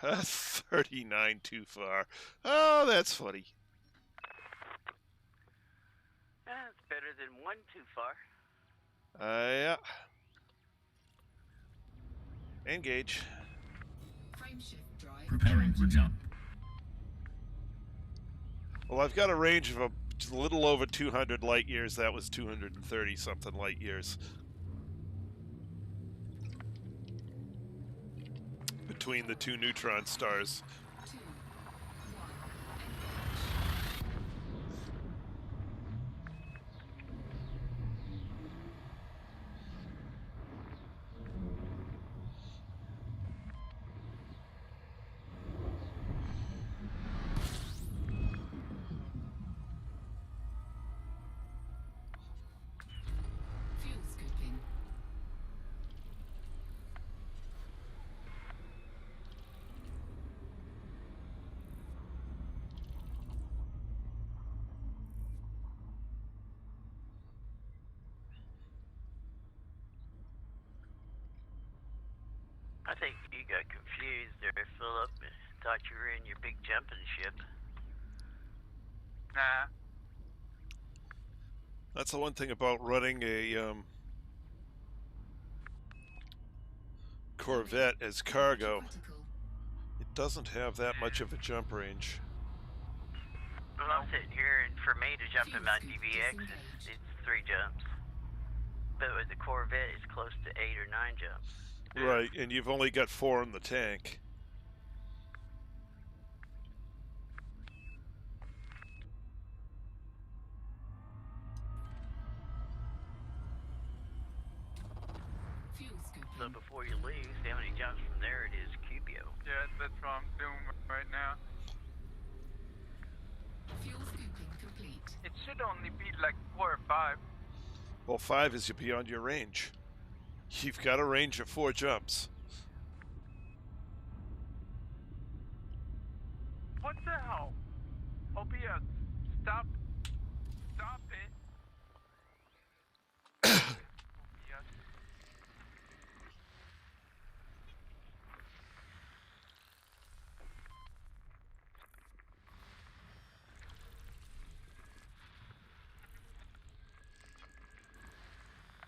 Okay. 39 too far. Oh, that's funny. That's better than one too far. Yeah. Engage. Frameshift drive. Preparing for jump. Well, I've got a range of a little over 200 light years. That was 230 something light years. Between the two neutron stars. 2, 1, engage. Fuel scooping. I think you got confused there, Philip. Thought you were in your big jumping ship. Nah. That's the one thing about running a Corvette as cargo. Critical. It doesn't have that much of a jump range. Well, I'm sitting here, and for me to jump in my DBX, it's 3 jumps. But with the Corvette, it's close to 8 or 9 jumps. Right, and you've only got 4 in the tank. Fuel scooping. So before you leave, see how many jumps from there it is Cubio. Yeah, that's what I'm doing right now. Fuel scooping complete. It should only be like 4 or 5. Well, 5 is beyond your range. You've got a range of 4 jumps. What the hell? OBS, stop it. OBS.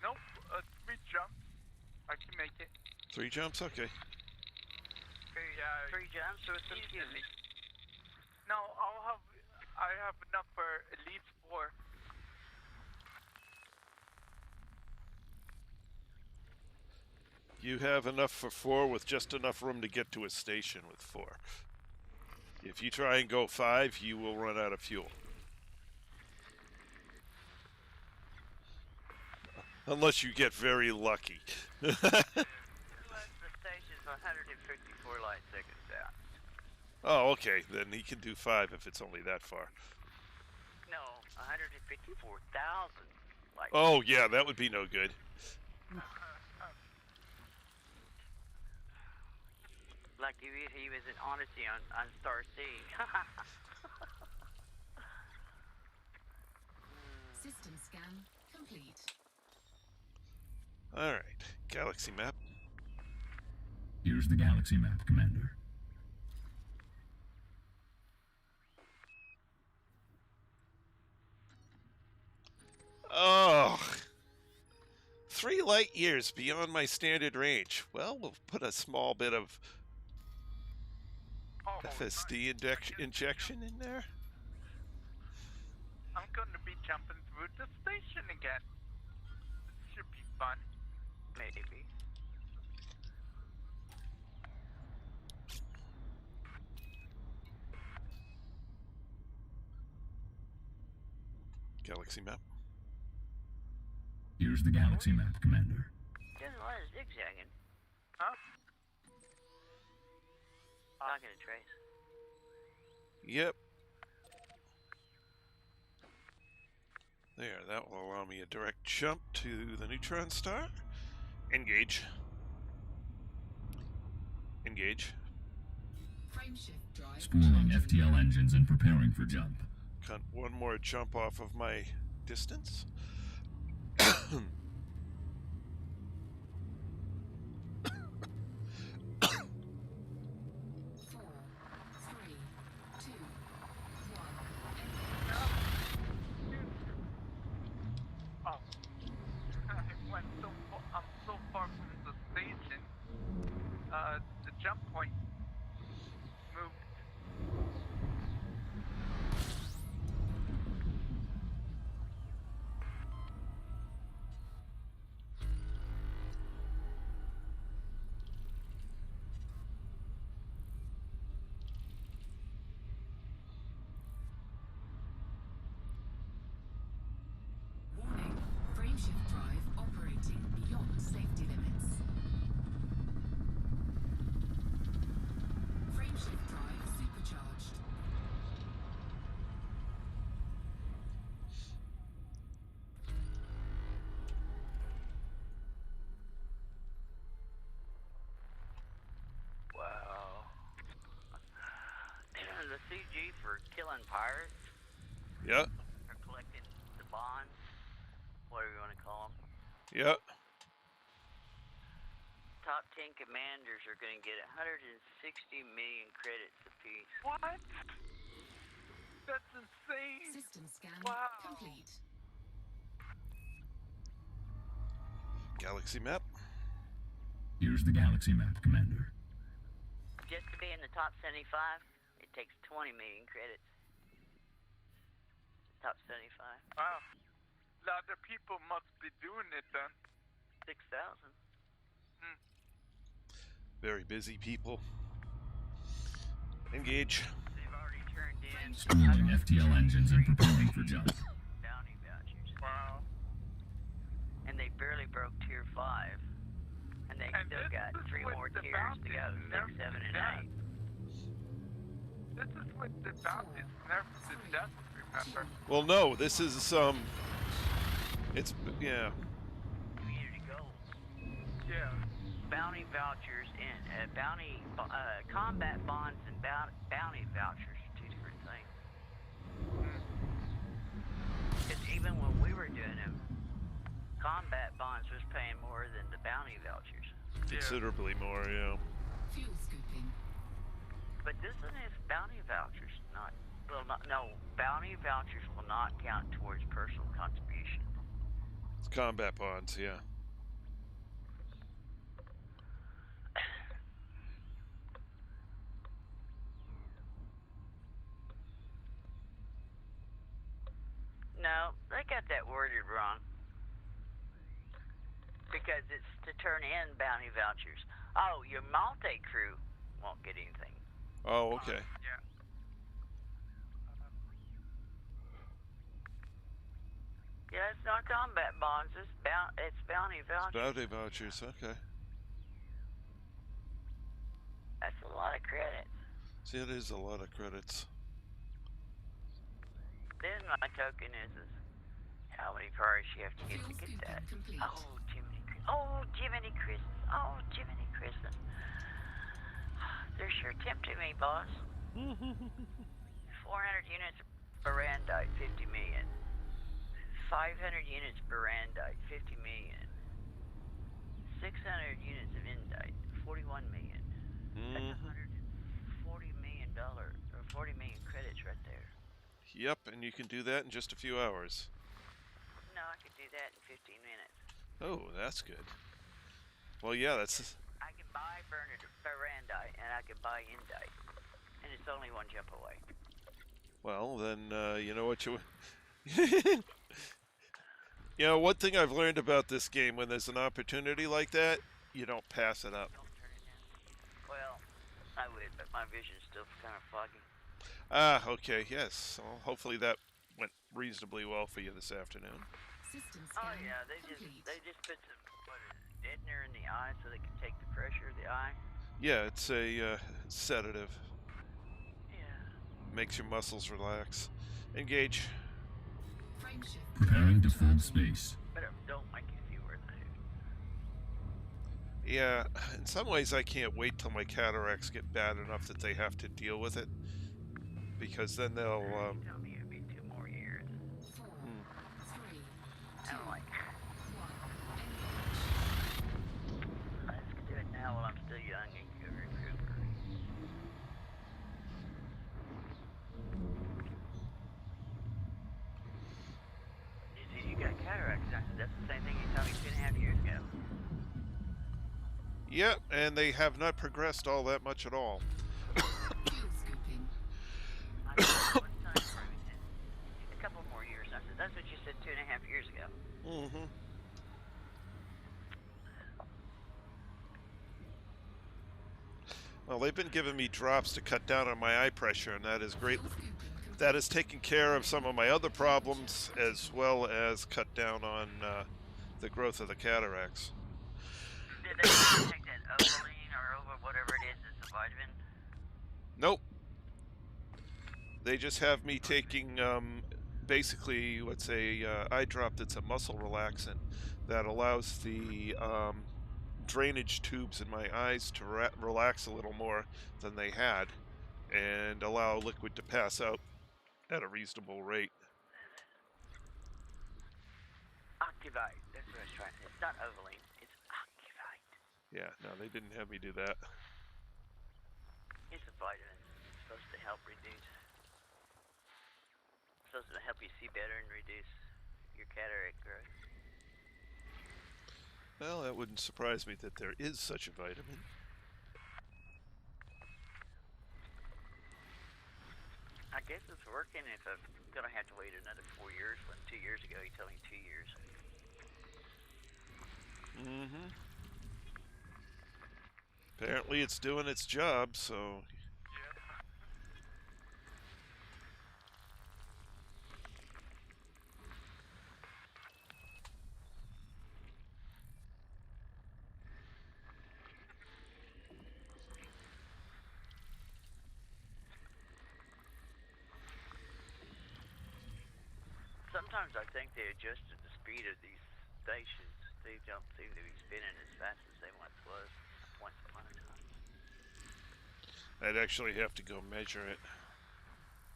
Nope, 3 jumps. I can make it. 3 jumps? Okay. Okay, yeah. 3 jumps or some Easily. Cubio. No, I have enough for at least 4. You have enough for 4 with just enough room to get to a station with 4. If you try and go 5, you will run out of fuel. Unless you get very lucky. The station's 154 light seconds out. Oh, okay. Then he can do 5 if it's only that far. No, 154,000 light. Oh, yeah, that would be no good. Like he was in Odyssey on Star C. System scan complete. All right. Galaxy map. Here's the galaxy map, Commander. Oh. 3 light years beyond my standard range. Well, we'll put a small bit of Oh, FSD injection in there. I'm going to be jumping through the station again. This should be fun. Maybe. Galaxy map. Here's the galaxy map, Commander. Doing a lot of zigzagging. Huh? Talking to Trace. Yep. There, that will allow me a direct jump to the neutron star. Engage. Engage. Frameshift drive. Spooling charging. FTL engines and preparing for jump. Cut one more jump off of my distance. 4, 3, 2, 1. Oh. I'm so far from the station. The jump point moved. Warning. Frameshift drive operating beyond safety limits. Frameshift drive supercharged. Wow. The CG for killing pirates Yep. or collecting the bonds, whatever you want to call them. Yep. Top 10 commanders are going to get 160 million credits apiece. What? That's insane. System scan Wow. complete. Galaxy map. Here's the galaxy map, Commander. Just to be in the top 75, it takes 20 million credits. Top 75. Wow. A lot of people must be doing it then. 6,000. Very busy people. Engage. They've already turned in Spooling FTL engines and preparing for jump. bounty vouchers. Wow. And they barely broke tier 5. And they And still this got is 3 with more the tiers to go. bounties 6, 7, and nerfed 8. This is with the bounties nerfed to death, remember? Well, no, this is it's yeah. Community goals. Yeah. Bounty vouchers and combat bonds and bounty vouchers are 2 different things. Because even when we were doing them, combat bonds was paying more than the bounty vouchers. Considerably more, yeah. Fuel scooping. But this one is bounty vouchers, no, bounty vouchers will not count towards personal contribution. It's combat bonds, yeah. No, they got that worded wrong. Because it's to turn in bounty vouchers. Oh, your multi-crew won't get anything. Oh, okay. Yeah. Yeah, it's not combat bonds. It's bounty vouchers. Bounty vouchers, okay. That's a lot of credits. See, it is a lot of credits. Then my token is how many cars you have to get Fuel to get scooping that. complete. Oh, Jiminy Christmas. Oh, Jiminy Christmas. They're sure tempting me, boss. 400 units barandite, 50 million. 500 units barandite, 50 million. 600 units of indite, 41 million. That's $140 million, or 40 million credits right there. Yep, and you can do that in just a few hours. No, I could do that in 15 minutes. Oh, that's good. Well, yeah, that's... I can buy barandite, and I can buy indite. And it's only one jump away. Well, then, you know what you... You know, one thing I've learned about this game, when there's an opportunity like that, you don't pass it up. Don't turn it down. Well, I would, but my vision's still kind of foggy. Ah, okay, yes. Well, hopefully that went reasonably well for you this afternoon. System Oh scan yeah, complete. they just put some what is it, deadener in the eye so they can take the pressure of the eye. Yeah, it's a sedative. Yeah. Makes your muscles relax. Engage. Frame shift. Preparing to fold starting. space. But it don't make you feel worth it. Yeah, in some ways I can't wait till my cataracts get bad enough that they have to deal with it. Because then they'll... You tell me it'd be 2 more years. 4, 3, 2, I'm like, 1. let's do it now while I'm still young and can recuperate. You see, you got cataracts. I said, that's the same thing you told me 2.5 years ago. Yep, and they have not progressed all that much at all. Fuel scooping. I said, what's time improving it? A couple more years. I said, that's what you said 2.5 years ago. Mm-hmm. Well, they've been giving me drops to cut down on my eye pressure, and that is great. Fuel scooping complete. That has taken care of some of my other problems, as well as cut down on the growth of the cataracts. Did they take that Ovaline or over whatever it is, it's a vitamin? Nope. They just have me taking basically what's a eye drop that's a muscle relaxant that allows the drainage tubes in my eyes to relax a little more than they had and allow liquid to pass out at a reasonable rate. Octavite. That's what I was trying to say. It's not Ovaline. It's Octavite. Yeah, no, they didn't have me do that. It's a vitamin. It's supposed to help reduce. It's supposed to help you see better and reduce your cataract growth. Well, that wouldn't surprise me that there is such a vitamin. I guess it's working if I'm going to have to wait another 4 years when 2 years ago he told me 2 years. Mm-hmm. Apparently it's doing its job, so... Sometimes I think they adjusted the speed of these stations. They don't seem to be spinning as fast as they once was once upon a time. I'd actually have to go measure it.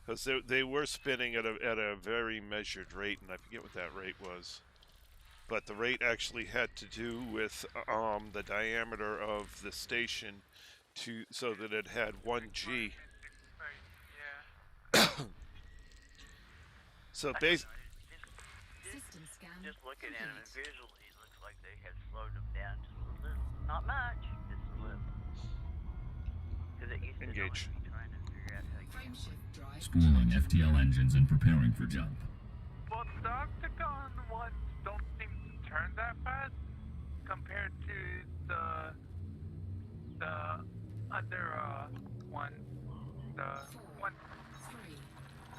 Because they were spinning at a very measured rate, and I forget what that rate was. But the rate actually had to do with the diameter of the station so that it had 1G. Yeah. So I basically... System scan Just looking at them complete. visually, it looks like they have slowed them down just a little. Not much, just a little. Because it used to Engage. be trying to figure out how to get Frame shift drive. Spooling FTL engines and preparing for jump. Well, the Octagon ones don't seem to turn that fast compared to the other one, the 4, one 3,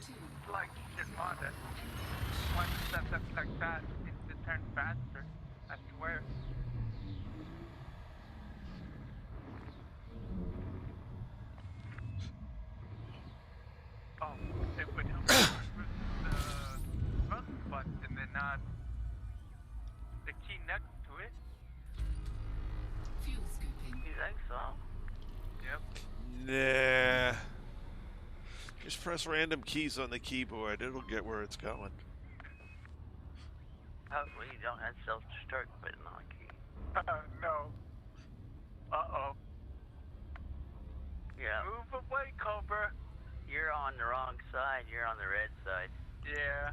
2, like Shimada. One that looks like that seems to turn faster. I swear. Oh, it would help with the thrust button and not the key next to it. fuel scooping. You think so? Yep. Nah. Just press random keys on the keyboard. It'll get where it's going. Hopefully you don't have self-destruct button on the key. No. Uh-oh. Yeah. Move away, Cobra. You're on the wrong side. You're on the red side. Yeah.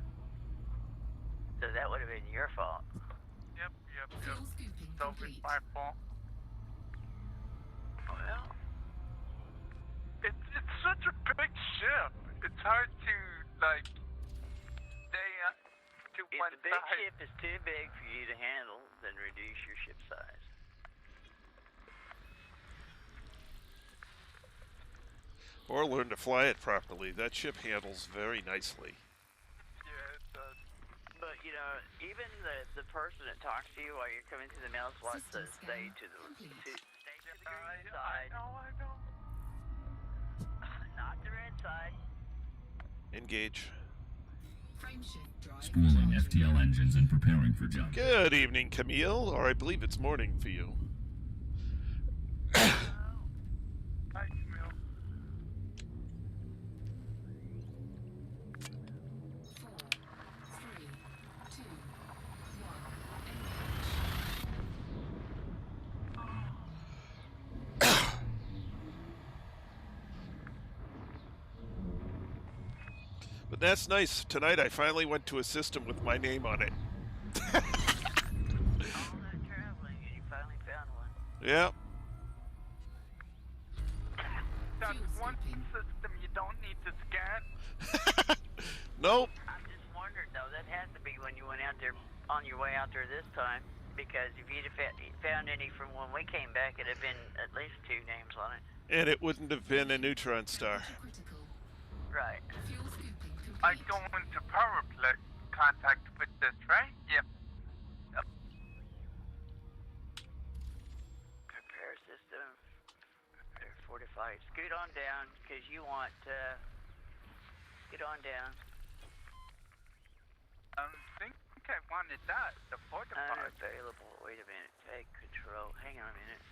So that would have been your fault. Yep. Fuel scooping So complete. it's my fault. Well, It's such a big ship. It's hard to like stay to if one the big side. ship is too big for you to handle, then reduce your ship size. Or learn to fly it properly. That ship handles very nicely. even the person that talks to you while you're coming to the mail slot System says stay scan to the complete. stay to the I green side, know. not the red side. Engage. Frameshift drive Spooling charging. FTL engines and preparing for jump. Good evening, Camille, or I believe it's morning for you. Hi, Camille. 4, 3, 2, 1. But that's nice. Tonight I finally went to a system with my name on it. All that traveling and you finally found one. Yeah. That's Fuel one skipping. system you don't need to scan. Nope. I'm just wondering though, that had to be when you went out there on your way out there this time, because if you'd have found any from when we came back, it'd have been at least 2 names on it. And it wouldn't have been a neutron star. Temperature critical. Right. Fuel scooping complete. I go into power play contact with this, right? Yep. Prepare system. Prepare fortify. Scoot on down, because you want scoot on down. I think I wanted that. The fortified. Unavailable. Wait a minute. Take control. Hang on a minute.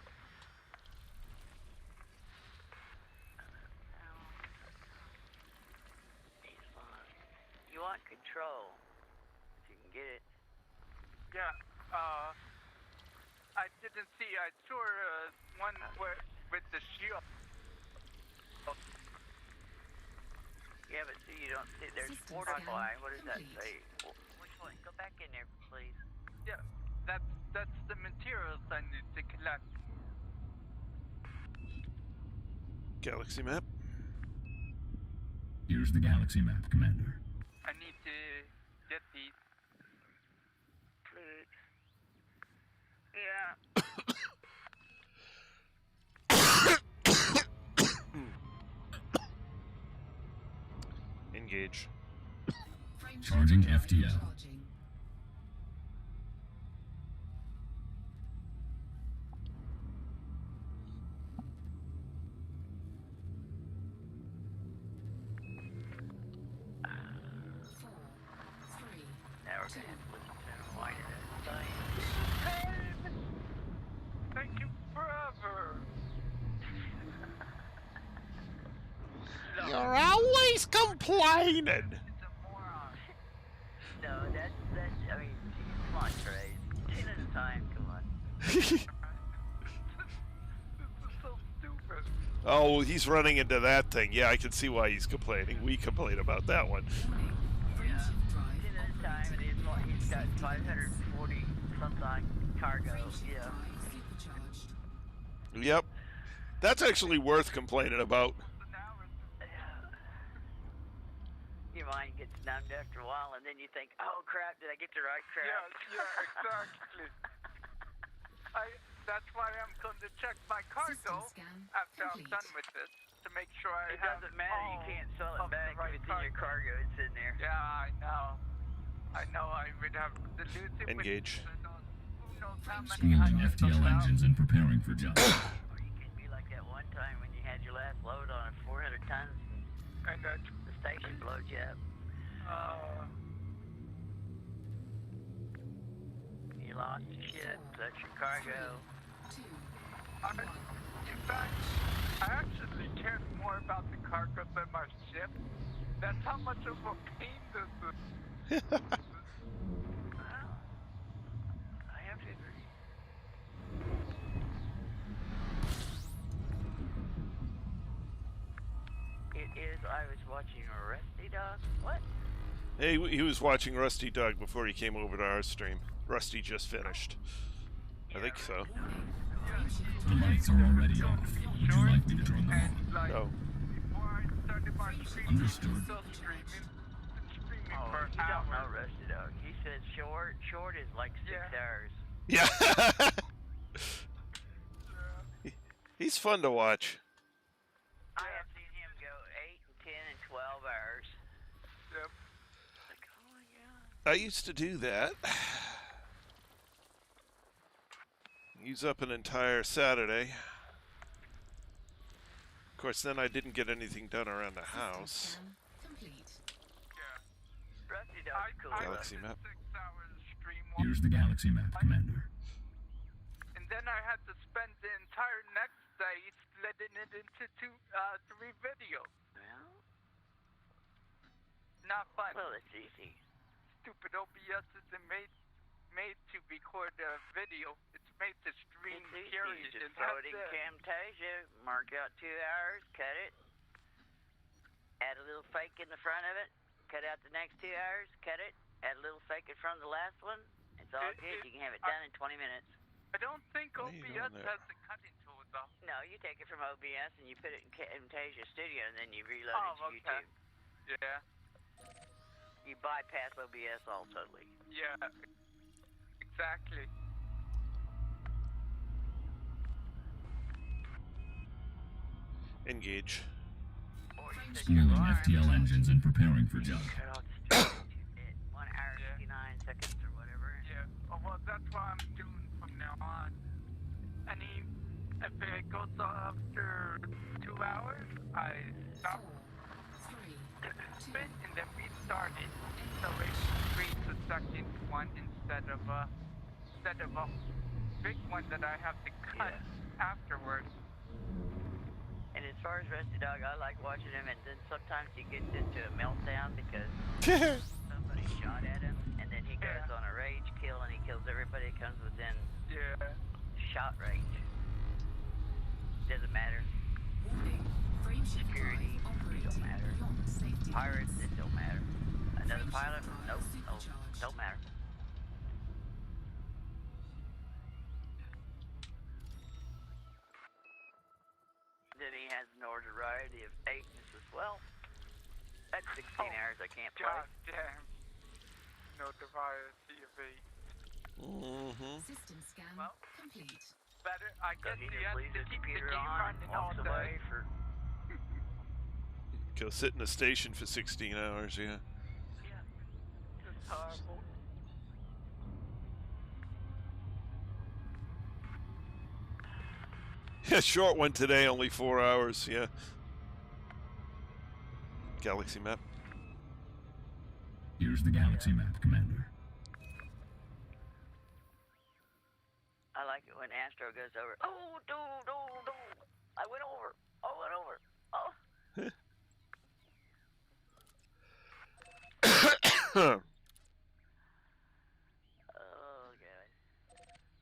You want control. If you can get it. Yeah. I didn't see. I saw one where with the shield. Yeah, but see, you don't see. There's System fortify. scan What does that complete. say? Which one? Go back in there, please. Yeah. That's the materials I need to collect. Galaxy map. Here's the galaxy map, Commander. I need to get these. Please. Yeah. Engage. Frameshift Charging drive FTL. charging. Now we're gonna have to listen to him whine at us. Thank you forever. You're always complaining. He's a moron. No, that's. I mean, geez, come on, Trey. 10 at a time. Come on. This is so stupid. Oh, he's running into that thing. Yeah, I can see why he's complaining. We complain about that one. Warning. Frameshift drive 10 at a time, and operating. he's got 540 something cargo. Frameshift Yeah. drive supercharged. Yep. That's actually worth complaining about. So now it's Your mind gets numbed after a while, and then you think, "Oh crap! Did I get the right crap?" yeah, exactly. That's why I'm going to check my System cargo scan after I'm complete. done with this to make sure I It have doesn't matter. You all can't sell of it the back right if it's in your cargo. It's in there. Yeah, I know. I would have to lose it. Engage. With who knows how many Spooling hundreds of FTL thousands. engines and preparing for jump. Or you can be like that one time when you had your last load on 400 tons, And that, the station blowed you up. You lost your shit. That's your cargo. 2, in fact, I actually cared more about the cargo than my ship. That's how much of a pain this is. Well, I have to agree. It is. I was watching Rusty Dog. What? Hey, he was watching Rusty Dog before he came over to our stream. Rusty just finished. I think so. The lights are already off. Would you like me to turn them on? Like, No. before I started my stream, Understood. still streaming Oh, for you don't know hours. Rusty Dog. He said short. Short is like 6 Yeah. hours. Yeah. He's fun to watch. I have seen him go 8 and 10 and 12 hours. Yep. Like, oh my god. I used to do that. Use up an entire Saturday. Of course, then I didn't get anything done around the house. System scan complete. Yeah. Rusty Dog's cool. Galaxy map. 6 hours stream Here's the galaxy map, Commander. and then I had to spend the entire next day splitting it into 3 videos. Well, Not fun. well, it's easy. Stupid OBS isn't made to record a video. It's made to stream It's easy. period. You just and throw it that's in Camtasia, mark out 2 hours, cut it, add a little fake in the front of it, cut out the next 2 hours, cut it, add a little fake in front of the last one. It's all good. You can have it done in 20 minutes. I don't think What are you OBS doing there? has the cutting tool though. No, you take it from OBS and you put it in Camtasia Studio and then you reload it to Oh, okay. YouTube. Yeah. You bypass OBS all totally. Yeah. Exactly. Engage. Or you set Schooling your alarm. FTL engines and preparing for jump. Cut off the stream at 1 hour, Yeah. 59 seconds or whatever. Yeah. Oh, well, that's what I'm doing from now on. If it goes after 2 hours, I stop 4, 3, it and then restart it. So it creates a second one instead of a big one that I have to cut afterwards. And as far as Rusty Dog, I like watching him, and then sometimes he gets into a meltdown because somebody shot at him, and then he goes Yeah. on a rage kill, and he kills everybody that comes within Yeah. shot range. Doesn't matter. warning. Frameshift Security, drive operating don't matter. beyond safety Pirates, limits. it don't matter. Another Frameshift pilot, drive nope, supercharged. don't matter. Then he has an notoriety of 8 as well. That's 16 hours I can't play. God damn. No variety of it. Mm-hmm. System scan Well. complete. Better, I So guess he you just have leaves to his keep the computer game on and running all walks day. away for... Go sit in a station for 16 hours, yeah. Yeah. It's horrible. Yeah, short one today, only 4 hours, yeah. Galaxy map. Here's the galaxy map, Commander. I like it when Astro goes over. Oh, dude, I went over. Oh. Oh, God.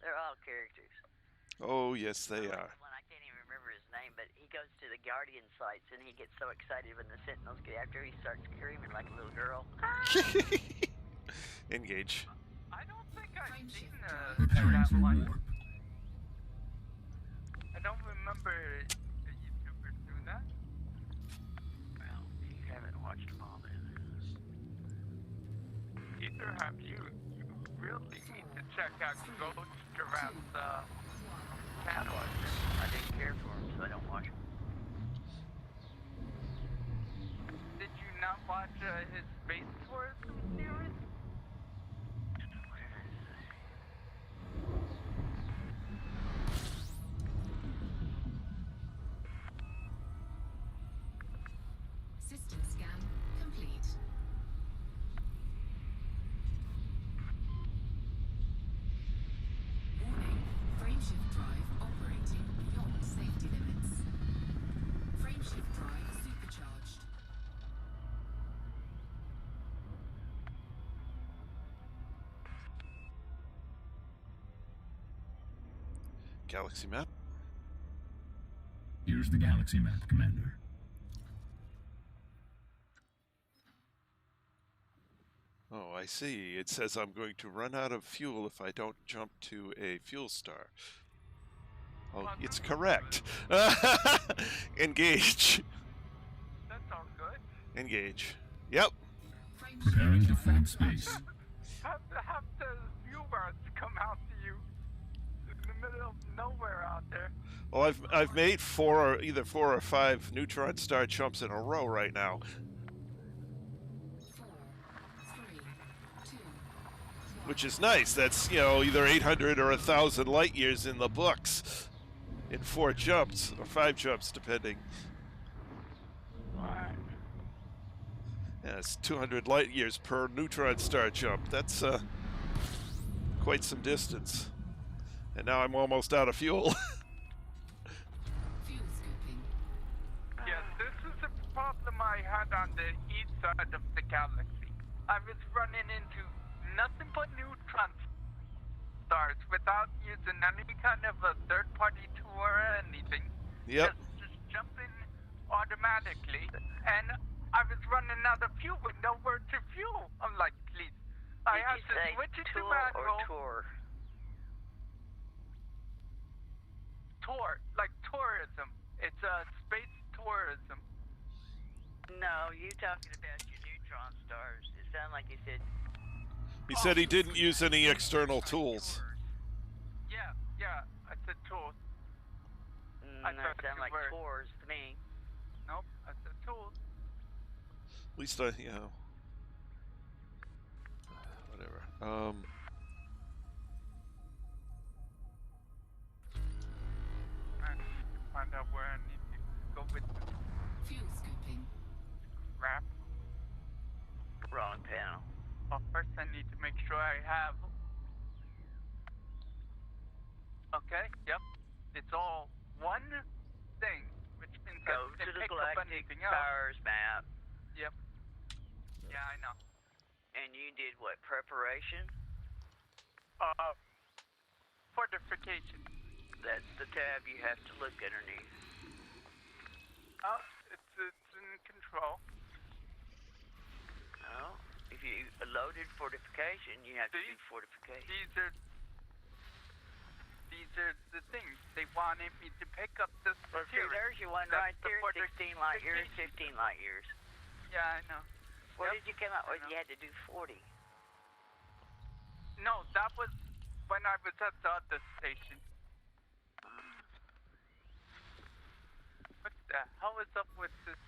They're all characters. Oh, yes, they I like are. the one, I can't even remember his name, but he goes to the Guardian sites and he gets so excited when the Sentinels get after him, he starts screaming like a little girl. Engage. I don't think I've seen Preparing that for one. warp. I don't remember the YouTubers doing that. Well, you haven't watched them all then. Either have you. You really need to check out Ghost Giraffe's channel. I didn't care for him, so I don't watch him. Did you not watch his space tourism series? System scan complete. Warning. Frameshift drive operating beyond safety limits. Frameshift drive supercharged. Galaxy map. Here's the galaxy map, Commander. Oh, I see. It says I'm going to run out of fuel if I don't jump to a fuel star. Oh, it's correct. Engage. That's all good. Engage. Yep. Preparing to frag space. Have the viewers come out to you in the middle of nowhere out there. Well, I've made either 4 or 5 neutron star jumps in a row right now. 4, 3, 2, which is nice. That's, you know, either 800 or 1,000 light years in the books in 4 jumps or 5 jumps, depending. Right. Yeah, it's 200 light years per neutron star jump. That's quite some distance. And now I'm almost out of fuel. Fuel scooping. Yes, this is a problem I had on the east side of the galaxy. I was running into nothing but neutron stars without using any kind of a third-party tool or anything. Yep. Just jumping automatically, and I was running out of fuel with nowhere to fuel. I'm like, please. I Did have you to say switch it to tool or manual. tour? Tour, like tourism. It's space tourism. No, you talking about your neutron stars. It sounded like you said He said he didn't use any external tools. Yeah, I said tools. that sound like tours to me. Nope, I said tools. At least I, you know, whatever. I need to find out where I need to go with this Fuel scooping. crap. Wrong panel. Well, first I need to make sure I have... Okay, yep. It's all one thing, which means Go I to can the pick up Galactic anything else. Powers map. Yep. Yeah, I know. And you did what? Preparation? Fortification. That's the tab you have to look underneath. Oh, it's in control. Oh, if you loaded fortification, you have to do See? fortification. These are the things. They wanted me to pick up this Well, see, material. there's your one That's right the there. 16 light years, 15 light years. Yeah, I know. What Yep, did you come up I with? know. You had to do 40. No, that was when I was at the other station. What the hell is up with this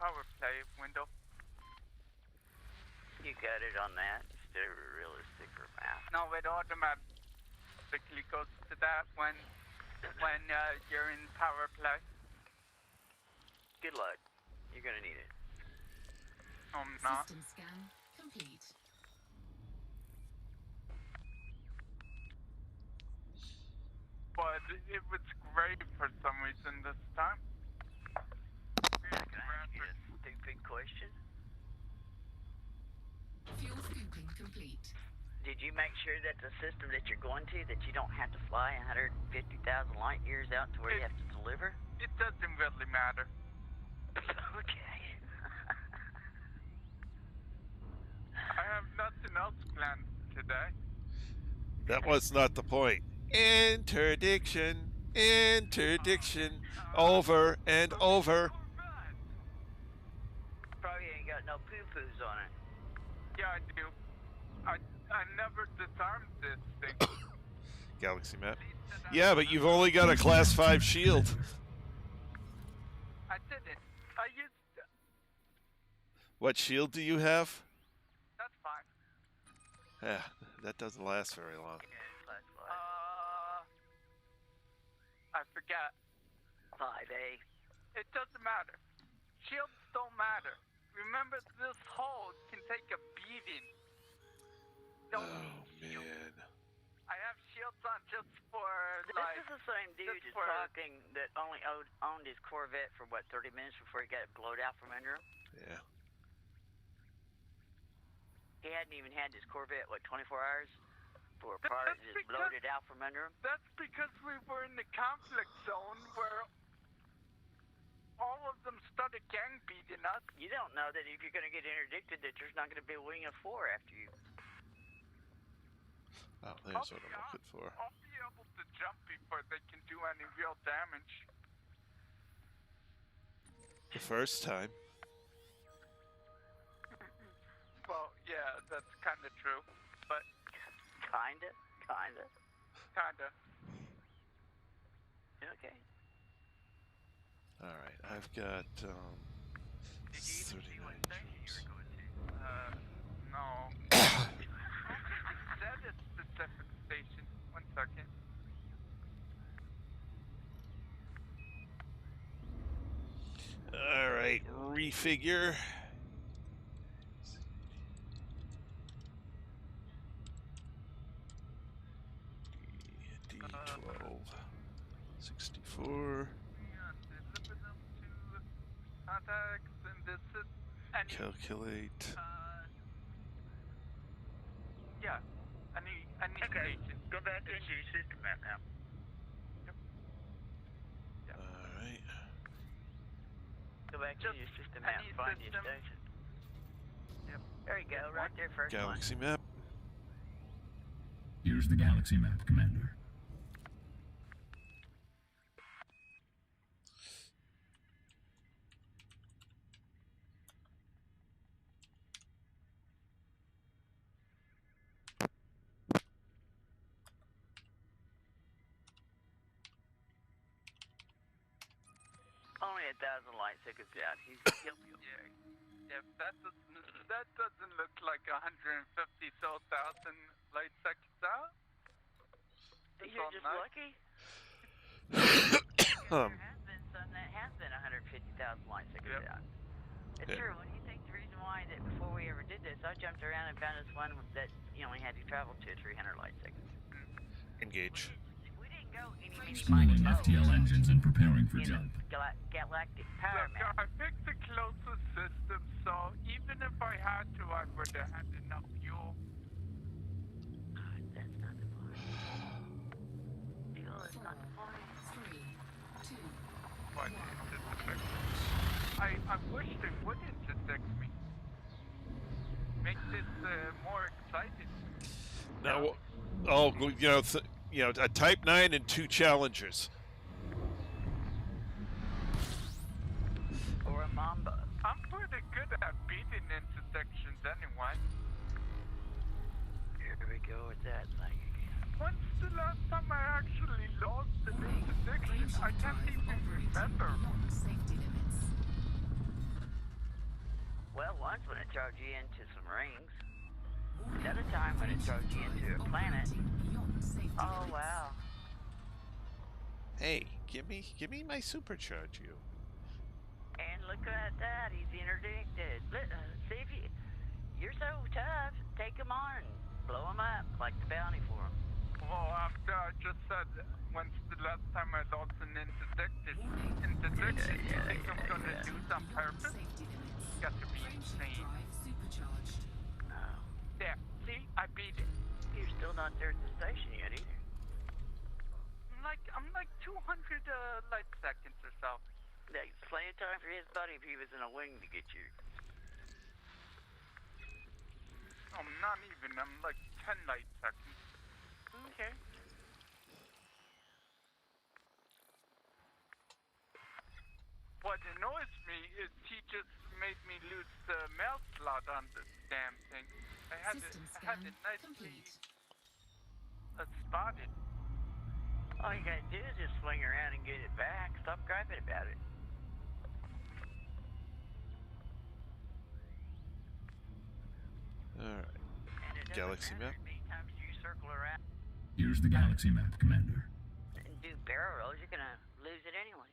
power play window? You got it on that instead of a realistic or map. No, it automatically goes to that when you're in power play. Good luck. You're gonna need it. No, I'm not. System scan complete. But it was great for some reason this time. Can I ask you a stupid question? Fuel scooping complete. Did you make sure that the system that you're going to, that you don't have to fly 150,000 light years out to where you have to deliver? It doesn't really matter. Okay. I have nothing else planned today. That was not the point. Interdiction, interdiction, over and over. Probably ain't got no poo-poos on it. Yeah, I do. I never disarmed this thing. Galaxy map. Yeah, but you've only got a class 5 shield. I didn't. I used... What shield do you have? That's fine. Yeah, that doesn't last very long. Yeah, class 5. I forget. 5A. It doesn't matter. Shields don't matter. Remember, this hull can take a beating. Don't need shields. Man. I have shields on just for, This like... is the same dude just that's for- talking that only owned his Corvette for, what, 30 minutes before he got it blowed out from under him? Yeah. He hadn't even had his Corvette, what, 24 hours? For a That's part just because- blowed it out from under him? That's because we were in the conflict zone where all of them started gang beating us. You don't know that if you're going to get interdicted that there's not going to be a wing of 4 after you. Oh, there's what I'm looking for. I'll be able to jump before they can do any real damage. The first time. Well, yeah, that's kind of true, but Kinda. kind of. Okay. Alright, I've got Did you even see 39 what station you troops. were going to? No. at a specific station. 1 second. All right, refigure. D12, 64. Yeah, deliver them to contacts, and this is any. Calculate. Yeah, any station. Go back into your system map now. All right. Go back Just into your system map any and find your system. station. Yep. There you go, right there, first one. Galaxy map. Here's the galaxy map, Commander. Only 1,000 light seconds out. He'll be Yeah, that doesn't look like 150 thousand light seconds out. It's You're all just nice. lucky. There has been some that has been 150,000 light seconds Yep. out. It's Yeah. true. What do you think the reason why that before we ever did this, I jumped around and found us one that you only had to travel 200 or 300 light seconds. Engage. We didn't go any many Schooling miles FTL engines and preparing for in jump. the galactic power Look, map. I picked the closest system, so even if I had to, I would have had enough fuel. That's not the point. Fuel is not the point. 3, 2, But intersect. I wish they would intersect me. Make this more exciting. Now, a Type 9 and 2 Challengers. Or a Mamba. I'm pretty good at beating intersections anyway. Here we go with that thing again. When's the last time I actually lost an intersection? range I can't drive even operating remember. beyond safety limits. Well, once when it charged you into some rings. Another time when it charged you into a planet. Operating beyond safety Oh limits. wow. Hey, give me my supercharge, you. And look at that, he's interdicted. See if you're so tough, take him on, blow him up like the bounty for him. Well, after I just said, when's the last time I lost an intersection? You think I'm gonna do this on purpose? Safety limits. Got to be Frameshift insane. drive supercharged. No, There, see, I beat it. you're still not there at the station yet either. I'm like 200 light seconds or so. There's plenty of time for his buddy if he was in a wing to get you. I'm not even. I'm like 10 light seconds. Okay. What annoys me is he just made me lose the mail slot on this damn thing. I had System it scan nicely complete. spotted. All you gotta do is just swing around and get it back. Stop griping about it. All right. And it doesn't Galaxy matter map. how many times you circle around Here's the galaxy map, Commander. and do barrel rolls, you're gonna lose it anyway.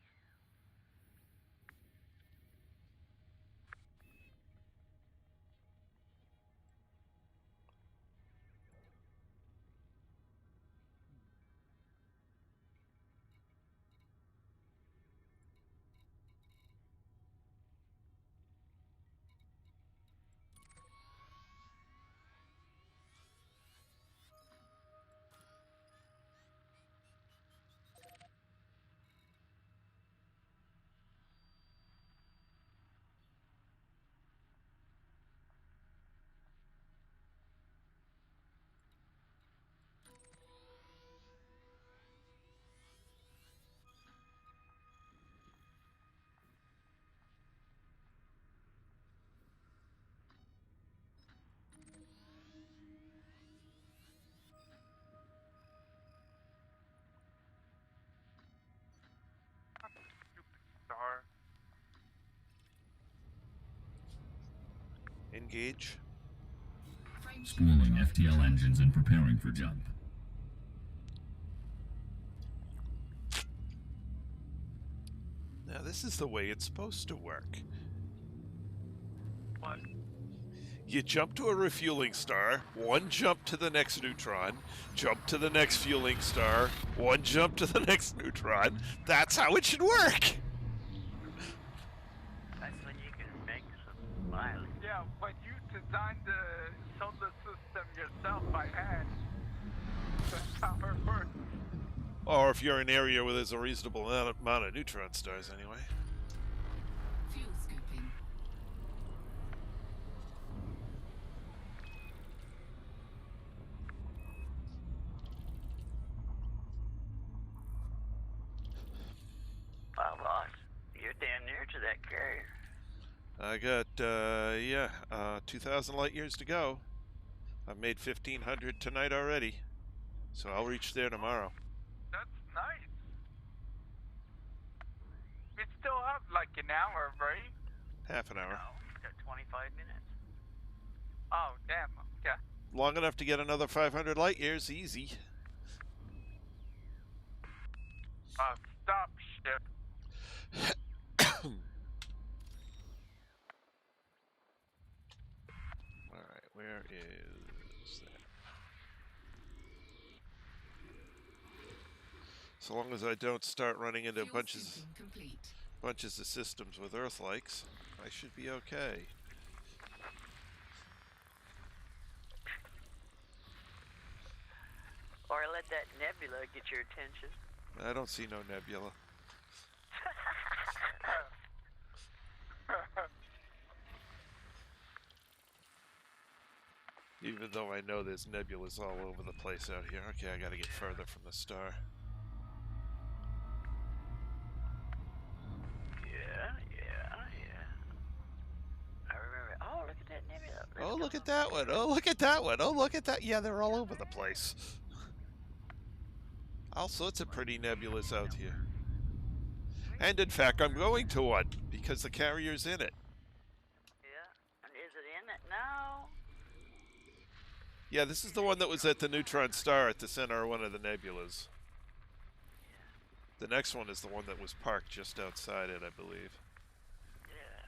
Stupid star. Engage. Frameshift Spooling FTL engines and preparing for jump. Now this is the way it's supposed to work. What? You jump to a refueling star, one jump to the next neutron, jump to the next fueling star, one jump to the next neutron. That's how it should work! That's when you can make some mileage. Yeah, when you design the solar system yourself by hand, that's how it works. Or if you're in an area where there's a reasonable amount of neutron stars anyway. Fuel scooping. Wow, boss, you're damn near to that carrier. I got, 2,000 light years to go. I've made 1,500 tonight already. So I'll reach there tomorrow. That's nice. We still have like an hour, right? Half an hour. No, we got 25 minutes. Oh, damn. Okay. Long enough to get another 500 light years, easy. Stop ship. Alright, where is that? So long as I don't start running into Fuel bunches scooping complete. of systems with Earth-likes, I should be okay. Or let that nebula get your attention. I don't see no nebula. Even though I know there's nebulas all over the place out here. Okay, I gotta get further from the star. Yeah. I remember. Oh, look at that nebula. Let's Oh, go. look at that one. Oh, look at that one. Oh, look at that. Yeah, they're all over the place. All sorts of pretty nebulas out here. And in fact, I'm going to one because the carrier's in it. Yeah. And is it in it? No. Yeah, this is the one that was at the neutron star at the center of one of the nebulas. The next one is the one that was parked just outside it, I believe. Yeah.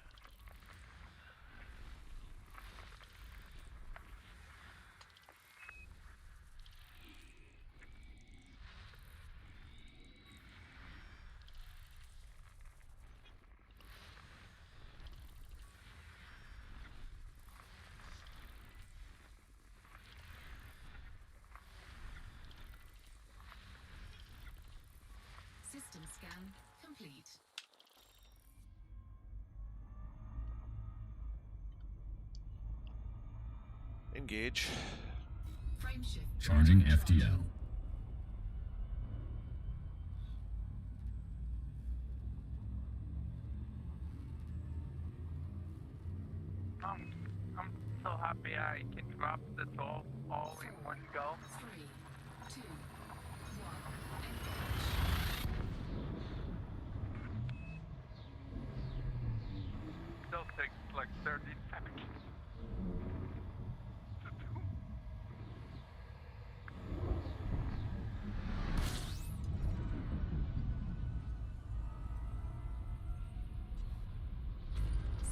System scan complete. Engage. Frame shift. Charging FTL. I'm so happy I can drop this all in one go. 3, 2, 1. Still takes like 30 seconds to do.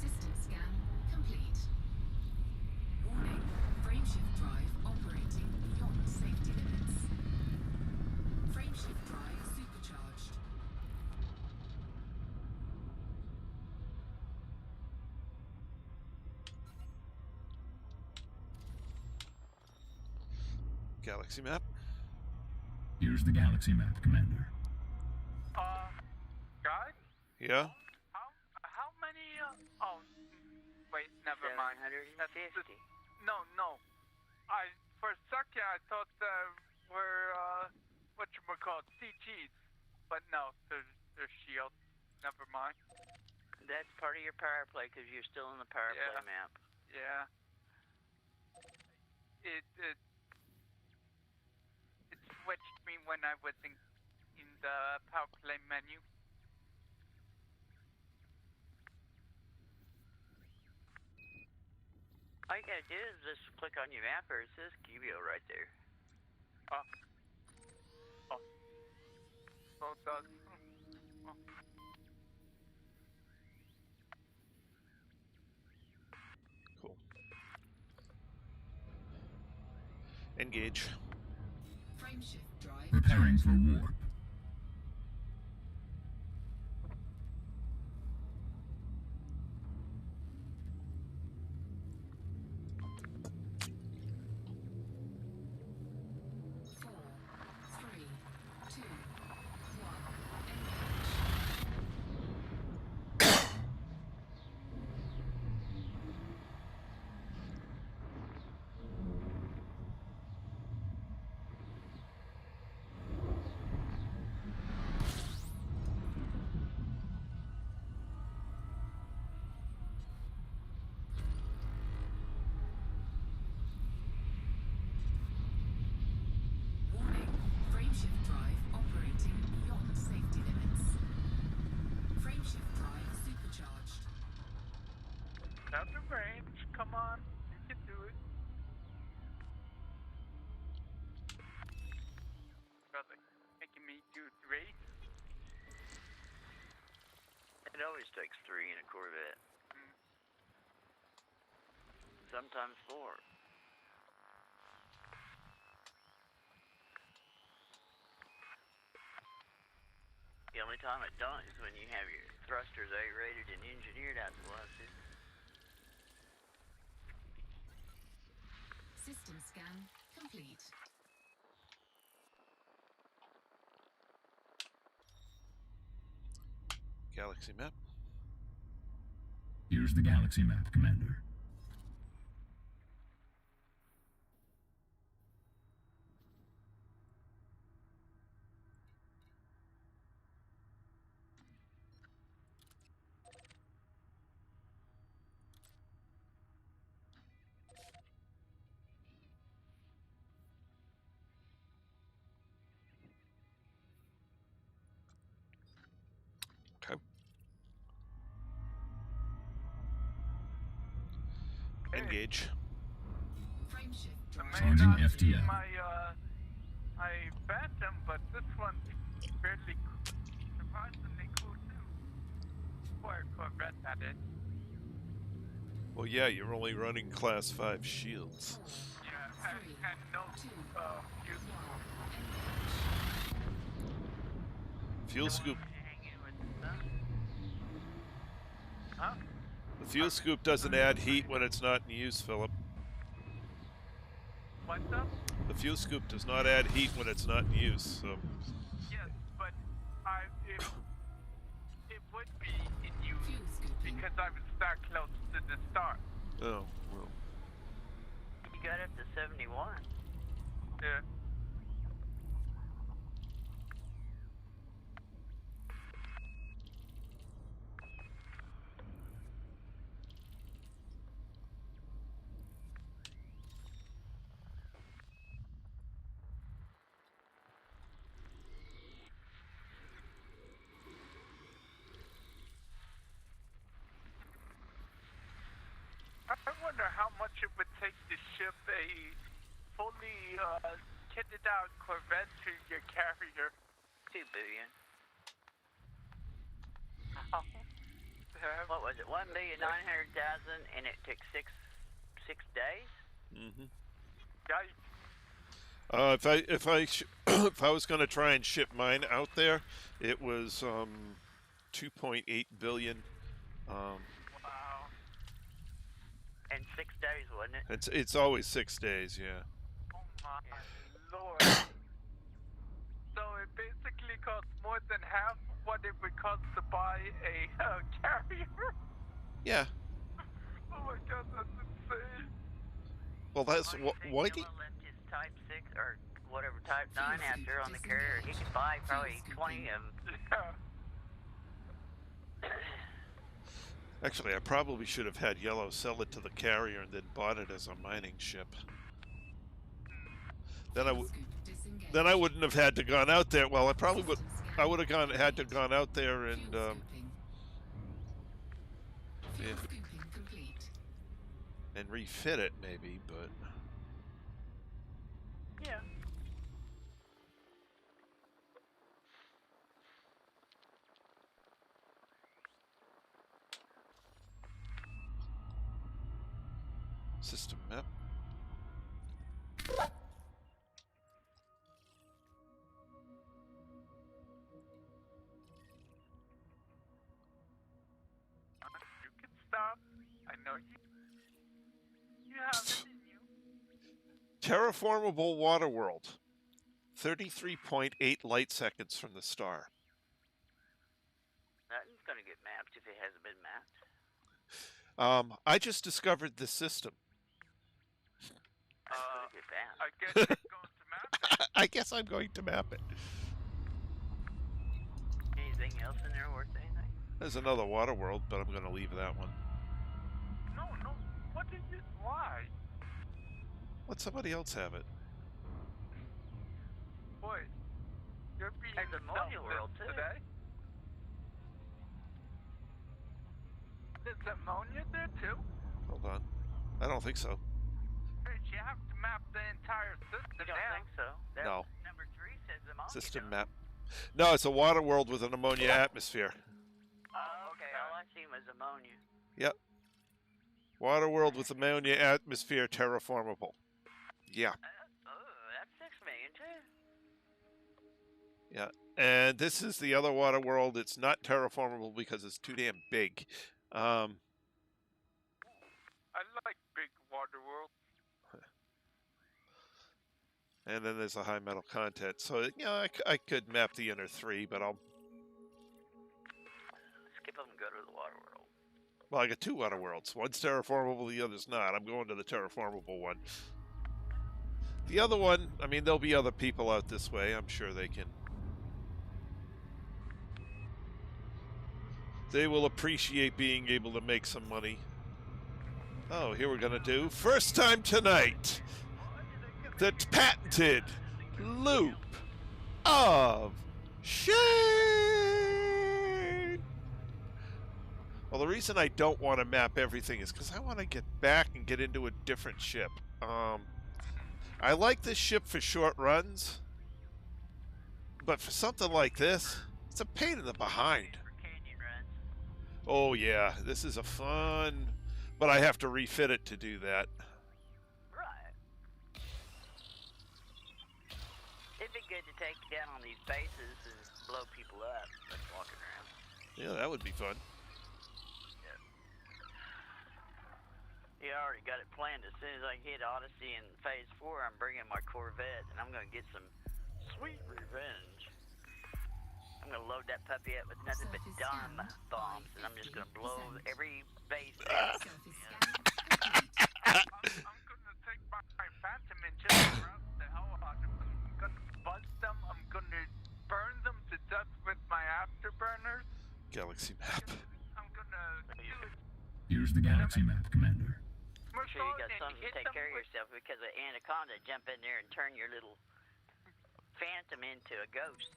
System scan complete. Warning, frameshift drive operating beyond safety limits. Frameshift drive supercharged. Galaxy map. Here's the galaxy map, Commander. Guys, Yeah? how many, wait, never mind. 750. No. For a second, I thought we're, whatchamacallit, CGs. But no, they're shields. Never mind. That's part of your power play because you're still in the power Yeah. play map. Yeah. It switched me when I was in the power play menu. All you gotta do is just click on your mapper. It says Cubio right there. Oh, it does. Cool. Engage. Frameshift drive. Preparing for warp. Four, three, two, one. Engage. Warning. Frameshift drive operating beyond safety limits. Frameshift drive supercharged. Out of range. Come on. You can do it. Brother, making me do 3. It always takes 3 in a Corvette. Sometimes 4. The only time it don't is when you have your thrusters A-rated and engineered out the wazoo. System scan complete. Galaxy map. Here's the galaxy map, Commander. Okay. Engage. Frameshift It drive. may Charging not be FTL. my Phantom, but this one's fairly surprisingly cool too. For a Corvette, that is. Well, yeah, you're only running Class 5 shields. Yeah, and no fuel Fuel scoop. Hanging with the sun. Huh? The fuel scoop doesn't add heat when it's not in use, Philip. What's up? The fuel scoop does not add heat when it's not in use, so... Yes, but it would be in use Fuel scooping. because I was that close to the start. Oh, well. You got up to 71. Yeah. I wonder how much it would take to ship a fully kitted out Corvette to your carrier. 2 billion. Yeah. What was it? 1,900,000, and it took 6 days. Mm-hmm. Yikes. If I was going to try and ship mine out there, it was 2.8 billion. Wow. And 6 days, wasn't it? It's always 6 days, yeah. Oh my lord. So it basically costs more than half what it would cost to buy a carrier? Yeah. Oh my god, that's insane. Well, that's Well, you think why do Yellow left his Type 6 or whatever Type 9 out there on the carrier. He could buy probably 20 of them. Yeah. Actually, I probably should have had Yellow sell it to the carrier and then bought it as a mining ship. Then I wouldn't have had to gone out there. Well, I probably would. I would have had to gone out there and and refit it, maybe, but... Yeah. System map. You can stop. I know you have it in you. Terraformable water world. 33.8 light seconds from the star. Nothing's gonna get mapped if it hasn't been mapped. I just discovered this system. That's gonna get banned. I guess you're going to map it. I guess I'm going to map it. Anything else in there worth anything? There's another water world, but I'm going to leave that one. No. What is it? Why? Let somebody else have it. Boy, you're being There's a ammonia selfless world, too. today. There's ammonia there too? Hold on. I don't think so. Hey, you have to map the entire system You don't now. think so? That No. Number 3 says ammonia. System don't map. No, it's a water world with an ammonia atmosphere. it? Oh, okay. All I seen was ammonia. Yep. Water world with ammonia atmosphere terraformable. Yeah. Oh, that's 6 million too. Yeah. And this is the other water world. It's not terraformable because it's too damn big. I like big water world. And then there's a high metal content. So, you know, I could map the inner 3, but I'll... Skip them and go to the water world. Well, I got 2 water worlds. One's terraformable, the other's not. I'm going to the terraformable one. The other one, I mean, there'll be other people out this way. I'm sure they can... They will appreciate being able to make some money. Oh, here we're going to do first time tonight. The patented loop of shame. Well, the reason I don't want to map everything is because I want to get back and get into a different ship. I like this ship for short runs, but for something like this, it's a pain in the behind. For canyon runs. Oh yeah, this is a fun, but I have to refit it to do that. Right. It'd be good to take down on these bases and blow people up, like walking around. Yeah, that would be fun. Yeah, I already got it planned. As soon as I hit Odyssey in Phase 4, I'm bringing my Corvette, and I'm going to get some sweet revenge. I'm going to load that puppy up with nothing but dumb bombs, and I'm just going to blow every base down. Surface scan complete. I'm gonna take my Phantom and just roast the hell out of them. I'm gonna buzz them. I'm gonna burn them to death with my afterburners. Galaxy map. I'm gonna do it. Here's the galaxy map, Commander. Make sure you got something to take care of yourself, because an anaconda jump in there and turn your little Phantom into a ghost.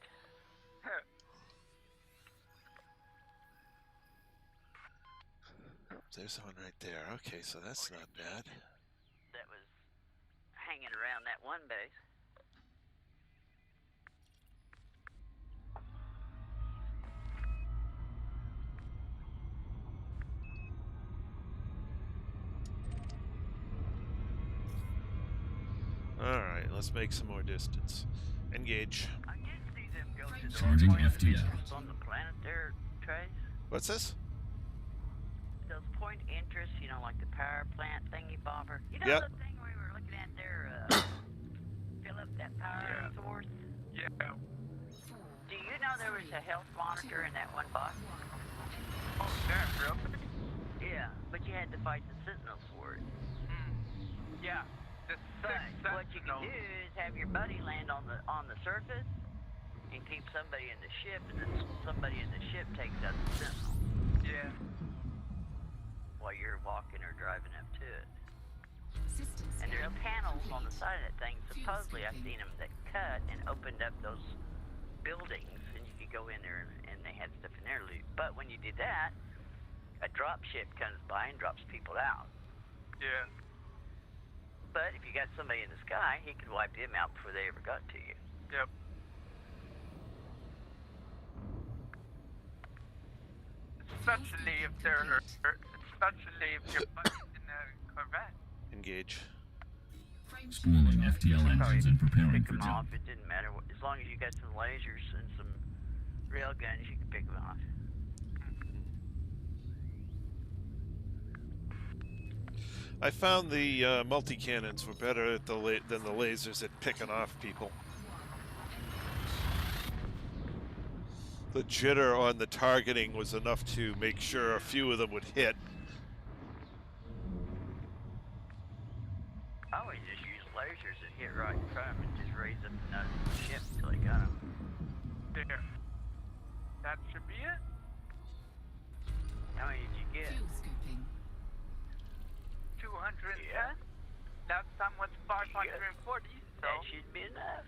Oh, there's one right there. Okay, so that's not bad. That was hanging around that one base. Alright, let's make some more distance. Engage. I did see them go to the Charging point of FTL. interest on the planet there, Trace. What's this? Those point interests, you know, like the power plant thingy bobber. You know Yep. the thing we were looking at there, fill up that power source? Yeah. Do you know there was a health monitor in that one box? Oh, damn, really? Yeah, but you had to fight the Sentinels for it. Yeah. The But six what you can sentinels. do is have your buddy land on the surface and keep somebody in the ship, and then somebody in the ship takes out the Sentinel Yeah. while you're walking or driving up to it. System And there scan are panels on the complete. side of that thing. Fuse Supposedly, I've complete. seen them that cut and opened up those buildings, and you could go in there and they had stuff in there to loot. But when you do that, a drop ship comes by and drops people out. Yeah. But if you got somebody in the sky, he could wipe them out before they ever got to you. Yep. Especially if you're fighting in a Corvette. Engage. Spooling FTL engines and preparing Pick for them off. jump. It didn't matter. As long as you got some lasers and some rail guns, you can pick them off. I found the multi-cannons were better at than the lasers at picking off people. The jitter on the targeting was enough to make sure a few of them would hit. I always just use lasers that hit right in front of them and just raise up the nose of the ship until they got them. There. That should be it. How many did you get? Fuel scooping. 210. Yeah. Last time was 540. So That should be enough.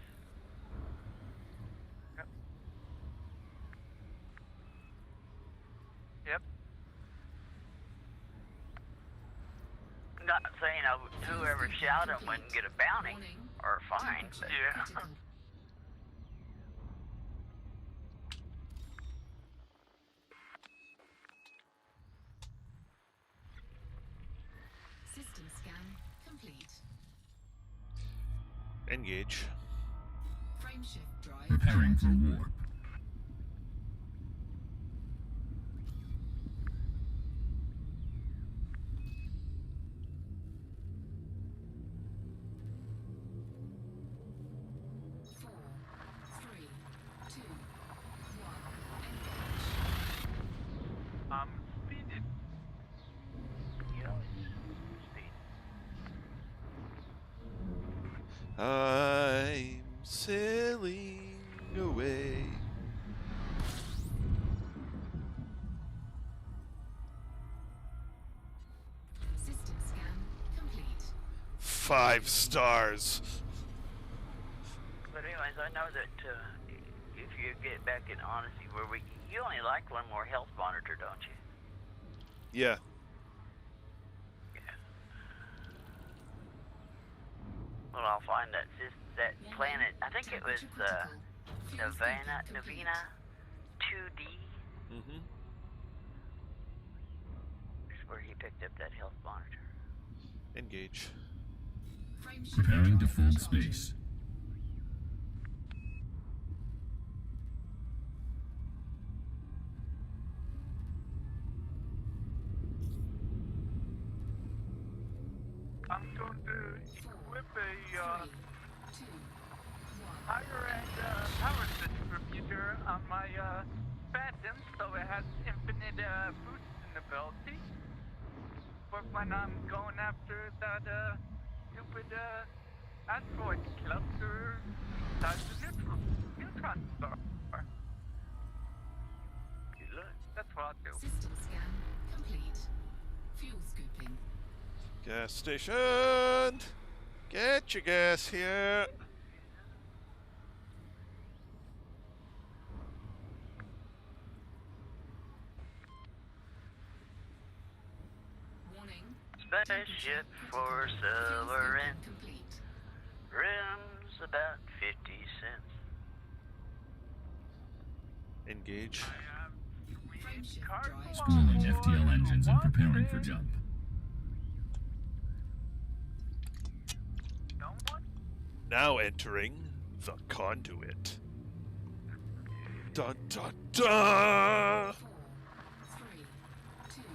Yep. Not saying whoever shot them wouldn't get a bounty Warning. or a fine, but Yeah. Critical. System scan complete. Engage. Frameshift drive. Preparing for warp. Four, three, two, one. I'm speeding. you know, it's speed. I'm sailing away. System scan complete. 5 stars. But anyways, I know that if you get back in honesty, you only like one more health monitor, don't you? Yeah. Yeah. Well, I'll find that planet. I think it was Navina 2D. Mm-hmm. Is where he picked up that health monitor. Engage. Preparing to fold space. I'm going to equip a higher end power distributor on my Phantom, so it has infinite boosting ability. But when I'm going after that stupid asteroid cluster inside the neutron star. Good luck. That's what I'll do. System scan complete. Fuel scooping. Gas station. Get your gas here. Warning. Spaceship for Silverin. Complete. Room's about 50 cents. Engage. I have Frameshift cargo drive. Spooling FTL engines and preparing for jump. Someone? Now entering the conduit. Dun dun dun! 4, 3, 2, 1.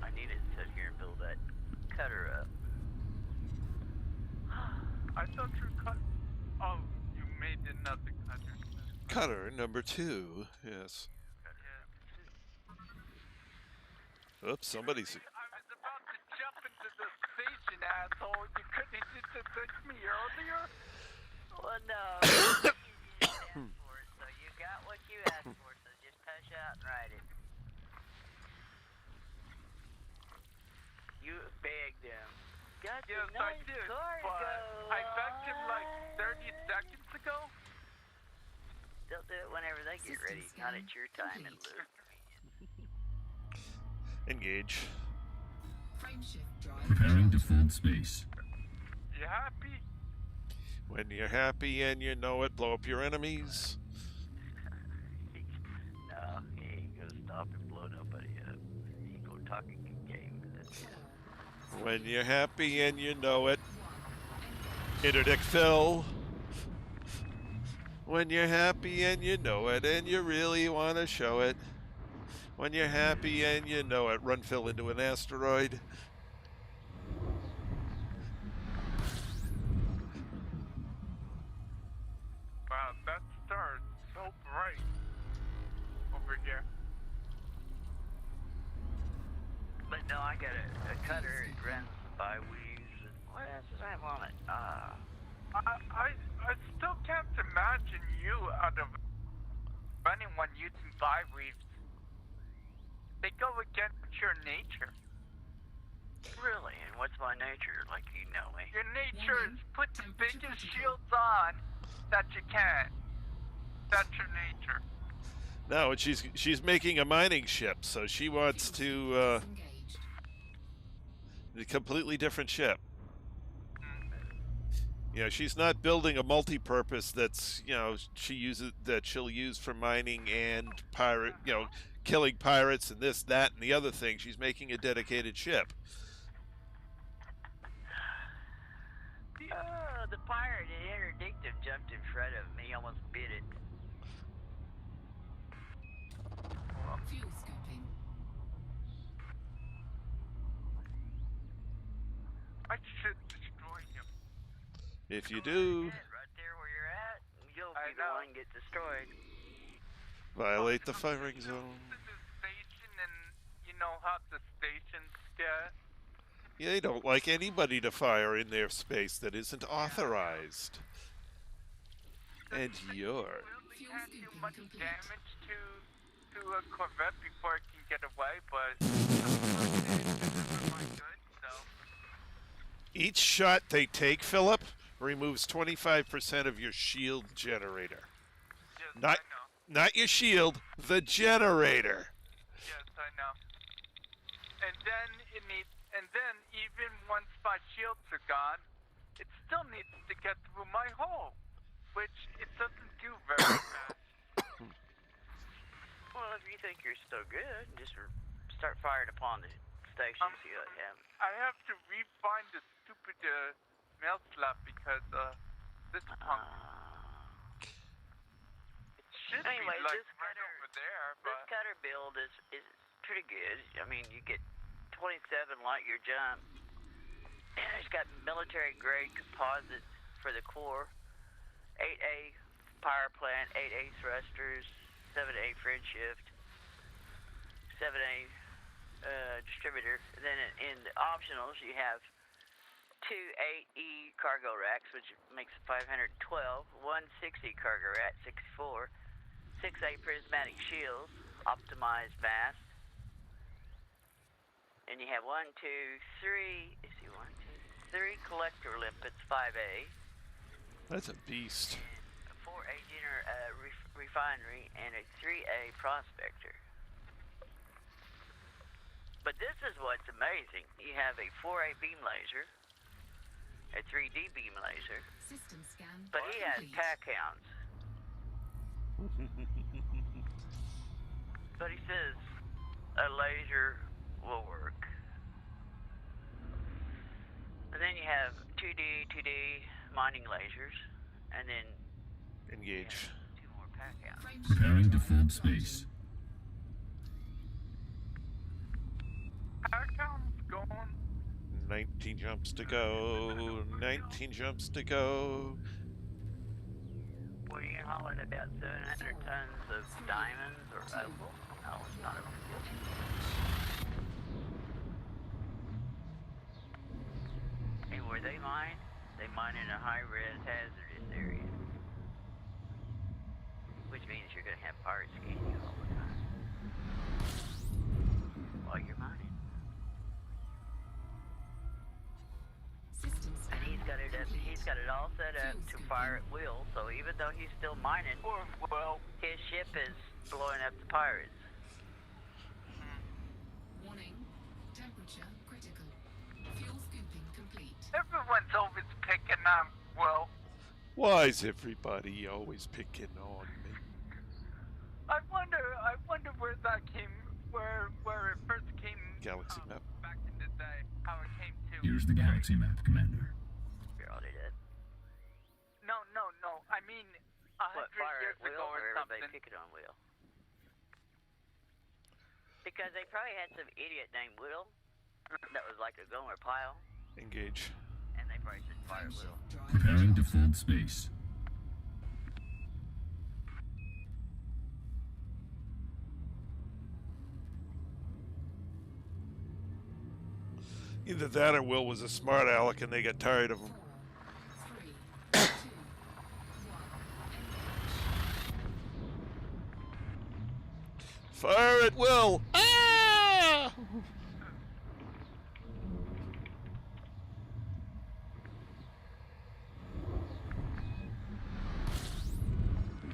I need to sit here and build that cutter up. I thought you cut. Oh, you made another cutter. Cutter number 2. Yes. Oops, somebody's. I was about to jump into the station, asshole. You couldn't intercept me earlier? Well, no. You asked for it, so you got what you asked Yes, I nice did, cargo. but I begged him like 30 seconds ago. They'll do it whenever they get System ready, not scan at your time and complete. look. Engage. Frameshift drive. Preparing to charging. fold space. You happy? When you're happy and you know it, blow up your enemies. No, he ain't gonna stop and blow nobody up. He ain't gonna talk a good game. That's it. When you're happy and you know it, 1. Engage. interdict Phil. When you're happy and you know it, and you really want to show it. When you're happy and you know it, run Phil into an asteroid. Wow, that star is so bright over here. But no, I got a cutter. It runs by weaves. And what else does I have on it? I still can't imagine you out of anyone using bi-weaves. They go against your nature. Really? And what's my nature? Like, you know me. Your nature is Warning, put the temperature biggest critical. shields on that you can. That's your nature. No, and she's making a mining ship, so she wants Fuel to disengaged. a completely different ship. You know, she's not building a multi-purpose that's, you know, she'll use for mining and pirate, you know, killing pirates and this, that, and the other thing. She's making a dedicated ship. Oh, the pirate at interdictive jumped in front of me, almost bit it. Fuel scooping. I should destroy him. If you do, Right there where you're at, you'll I be the know. one get destroyed. violate the Come firing to zone. the station and you know how the stations get. Yeah, they don't like anybody to fire in their space that isn't authorized. And you're. Really Fuel can't do scooping much complete. damage to a Corvette before it can get away, but my good, so Each shot they take, Philip, removes 25% of your shield generator. yes, Not- I know. Not your shield, the generator. Yes, I know. And then it needs, and then even once my shields are gone, it still needs to get through my hole, which it doesn't do very fast. Well, if you think you're so good, just start firing upon the station. See what happens. I have to refine the stupid mail slot because this punk. It should Anyway, be like this right cutter- over there, This but cutter build is pretty good. I mean, you get 27 light year jump. It's got military grade composites for the core, 8A power plant, 8A thrusters, 7A friend shift, 7A distributor. And then in the optionals, you have 2 8E cargo racks, which makes 512, 1 6E cargo rack, 64, 6A prismatic shields, optimized mast. And you have 1, 2, 3, let's see, 1, 2, 3 collector limpets, 5A, That's a beast. a 4A refinery, and a 3A prospector. But this is what's amazing. You have a 4A beam laser, a 3D beam laser, System scan. but he has complete. tack hounds. But he says a laser will work. And then you have 2D mining lasers, and then Engage. 2 more pack hounds. Frameshift Preparing to drive fold charging. space. how come's going? 19 jumps to go. 19 jumps to go. Were you hauling about 700 tons of diamonds or opal? No, it's not opal. And where they mine in a high-res hazardous area. Which means you're going to have pirates scanning you all the time. While you're mining. System all set up to fire at will, so even though he's still mining, Well, his ship is blowing up the pirates. Warning. Temperature critical. Fuel scooping complete. everyone's always picking on, well, Why's everybody always picking on me? I wonder where that came, where it first came. Galaxy map. Back in the day, how it came to. Here's the galaxy map, Commander. You're already dead. No. I mean, What, 100 fire years at will ago or or everybody something. picking on Will? Because they probably had some idiot named Will that was like a Gomer Pyle, Engage. and they probably said fire at will. Frameshift drive. Preparing to fold space. Either that or Will was a smart aleck and they got tired of him. 4, 3, 2, 1. Fire at Will! Ah!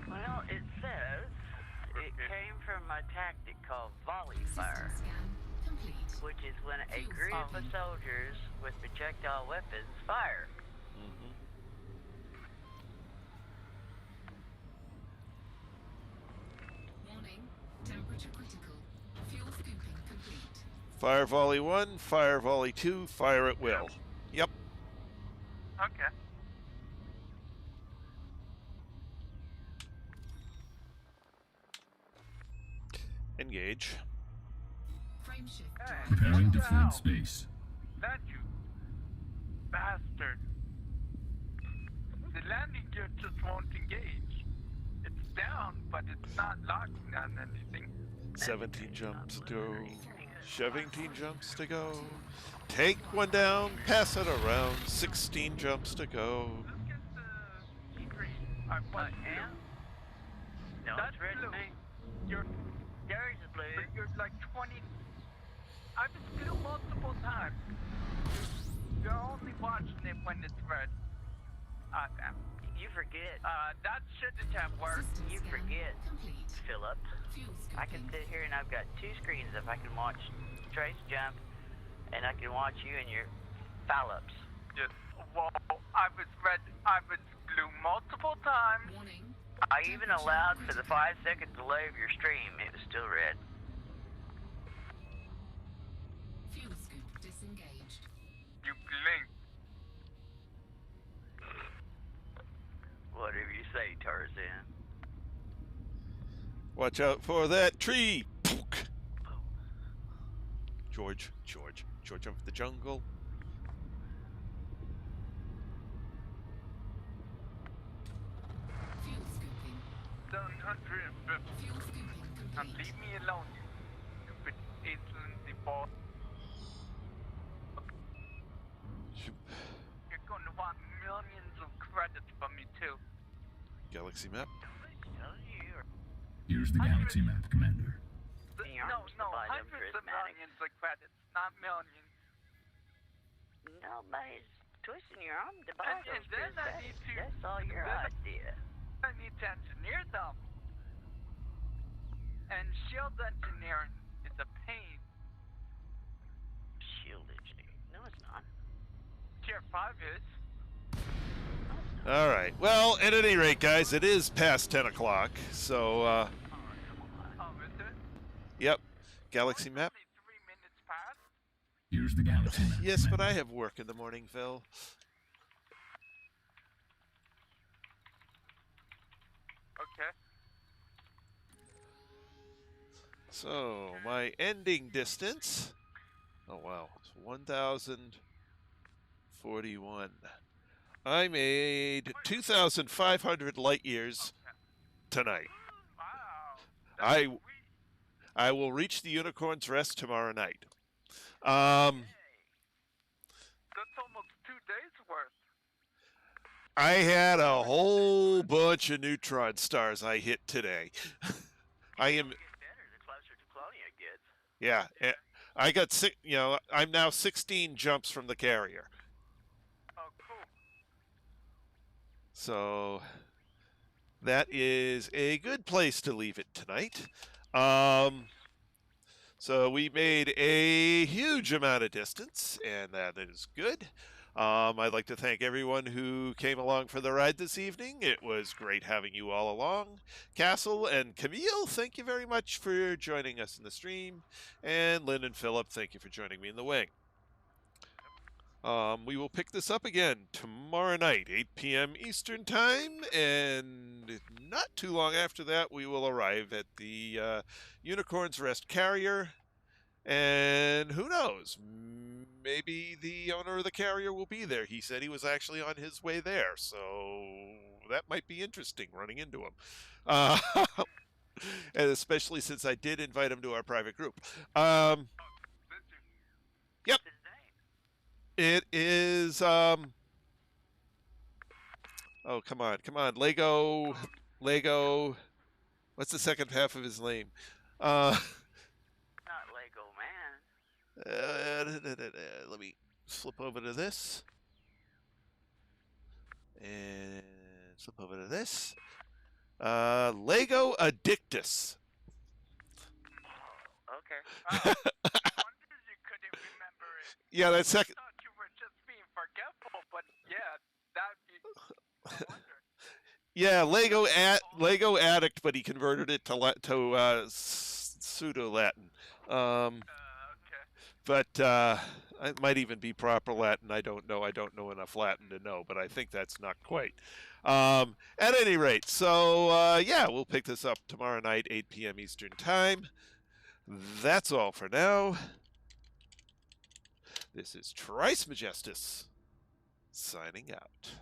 Well, it says it came from a tactic called volley System fire, scan complete. which is when a group of soldiers with projectile weapons fire. Warning. Temperature critical. Fuel scooping complete. Fire volley 1, fire volley 2, fire at will. Yep. Okay. Engage. Frameshift Hey. drive. Preparing to What the fold hell? space. That you bastard. The landing gear just won't engage. It's down, but it's not locking on anything. 17 jumps to go. 17 jumps to go. Take one down, pass it around. 16 jumps to go. Look at the screen. I want Yeah. No, That's it's red to blue. me. You're, There's the blue. you're like 20. I was blue multiple times. You're only watching it when it's red. Damn. You forget. That shouldn't have worked. System You scan forget. complete. Philip. Fuel I can scooping. sit here and I've got two screens if I can watch Trace jump, and I can watch you and your foul-ups. Just, well, I was blue multiple times. Warning. I even allowed for the 5-second delay of your stream. It was still red. Fuel scoop disengaged. You blinked. Whatever you say, Tarzan. Watch out for that tree! Pook. George of the jungle. Fuel scooping. 750. Fuel scooping Now complete. leave me alone, you stupid agency ball. You're going to want millions of credits from me too. Galaxy map. Tell you, or Here's the galaxy map, Commander. Your No, arms no, divide them hundreds of prismatic. millions of credits, not millions. Nobody's twisting your arm to buy And those then I prismatics. need to- That's all your then I- idea. I need to engineer them. And shield engineering is a pain. Shield engineering. No, it's not. Tier 5 is. All right. Well, at any rate, guys, it is past 10 o'clock. So, Oh, is it? yep. Galaxy map. Only 3 minutes past. Here's the galaxy map. Yes, but Commander. I have work in the morning, Phil. Okay. So, my ending distance. Oh, wow. It's 1,041. I made 2,500 light years tonight. Wow. I- Sweet. I will reach the Unicorn's Rest tomorrow night. That's almost 2 days worth. I had a whole bunch of neutron stars I hit today. I am, Get better the closer to Colonia gets. yeah. I got six. You know, I'm now 16 jumps from the carrier. Oh, cool. So that is a good place to leave it tonight. So we made a huge amount of distance, and that is good. I'd like to thank everyone who came along for the ride this evening. It was great having you all along. Castle and Camille, thank you very much for joining us in the stream. And Lynn and Philip, thank you for joining me in the wing. We will pick this up again tomorrow night, 8 p.m. Eastern Time, and not too long after that, we will arrive at the Unicorn's Rest carrier. And who knows? Maybe the owner of the carrier will be there. He said he was actually on his way there, so that might be interesting running into him. And especially since I did invite him to our private group. Yep. It is, oh, come on. Lego, what's the second half of his name? Not Lego Man. Let me flip over to this. And flip over to this. Lego Addictus. Okay. I wondered you couldn't remember it. Yeah, that's I second. thought you were just being forgetful, but yeah, that'd be. I wonder. Yeah, Lego Addict, but he converted it to pseudo Latin. Okay. But it might even be proper Latin. I don't know. I don't know enough Latin to know, but I think that's not quite. At any rate, so yeah, we'll pick this up tomorrow night, 8 p.m. Eastern Time. That's all for now. This is Trice Majestus signing out.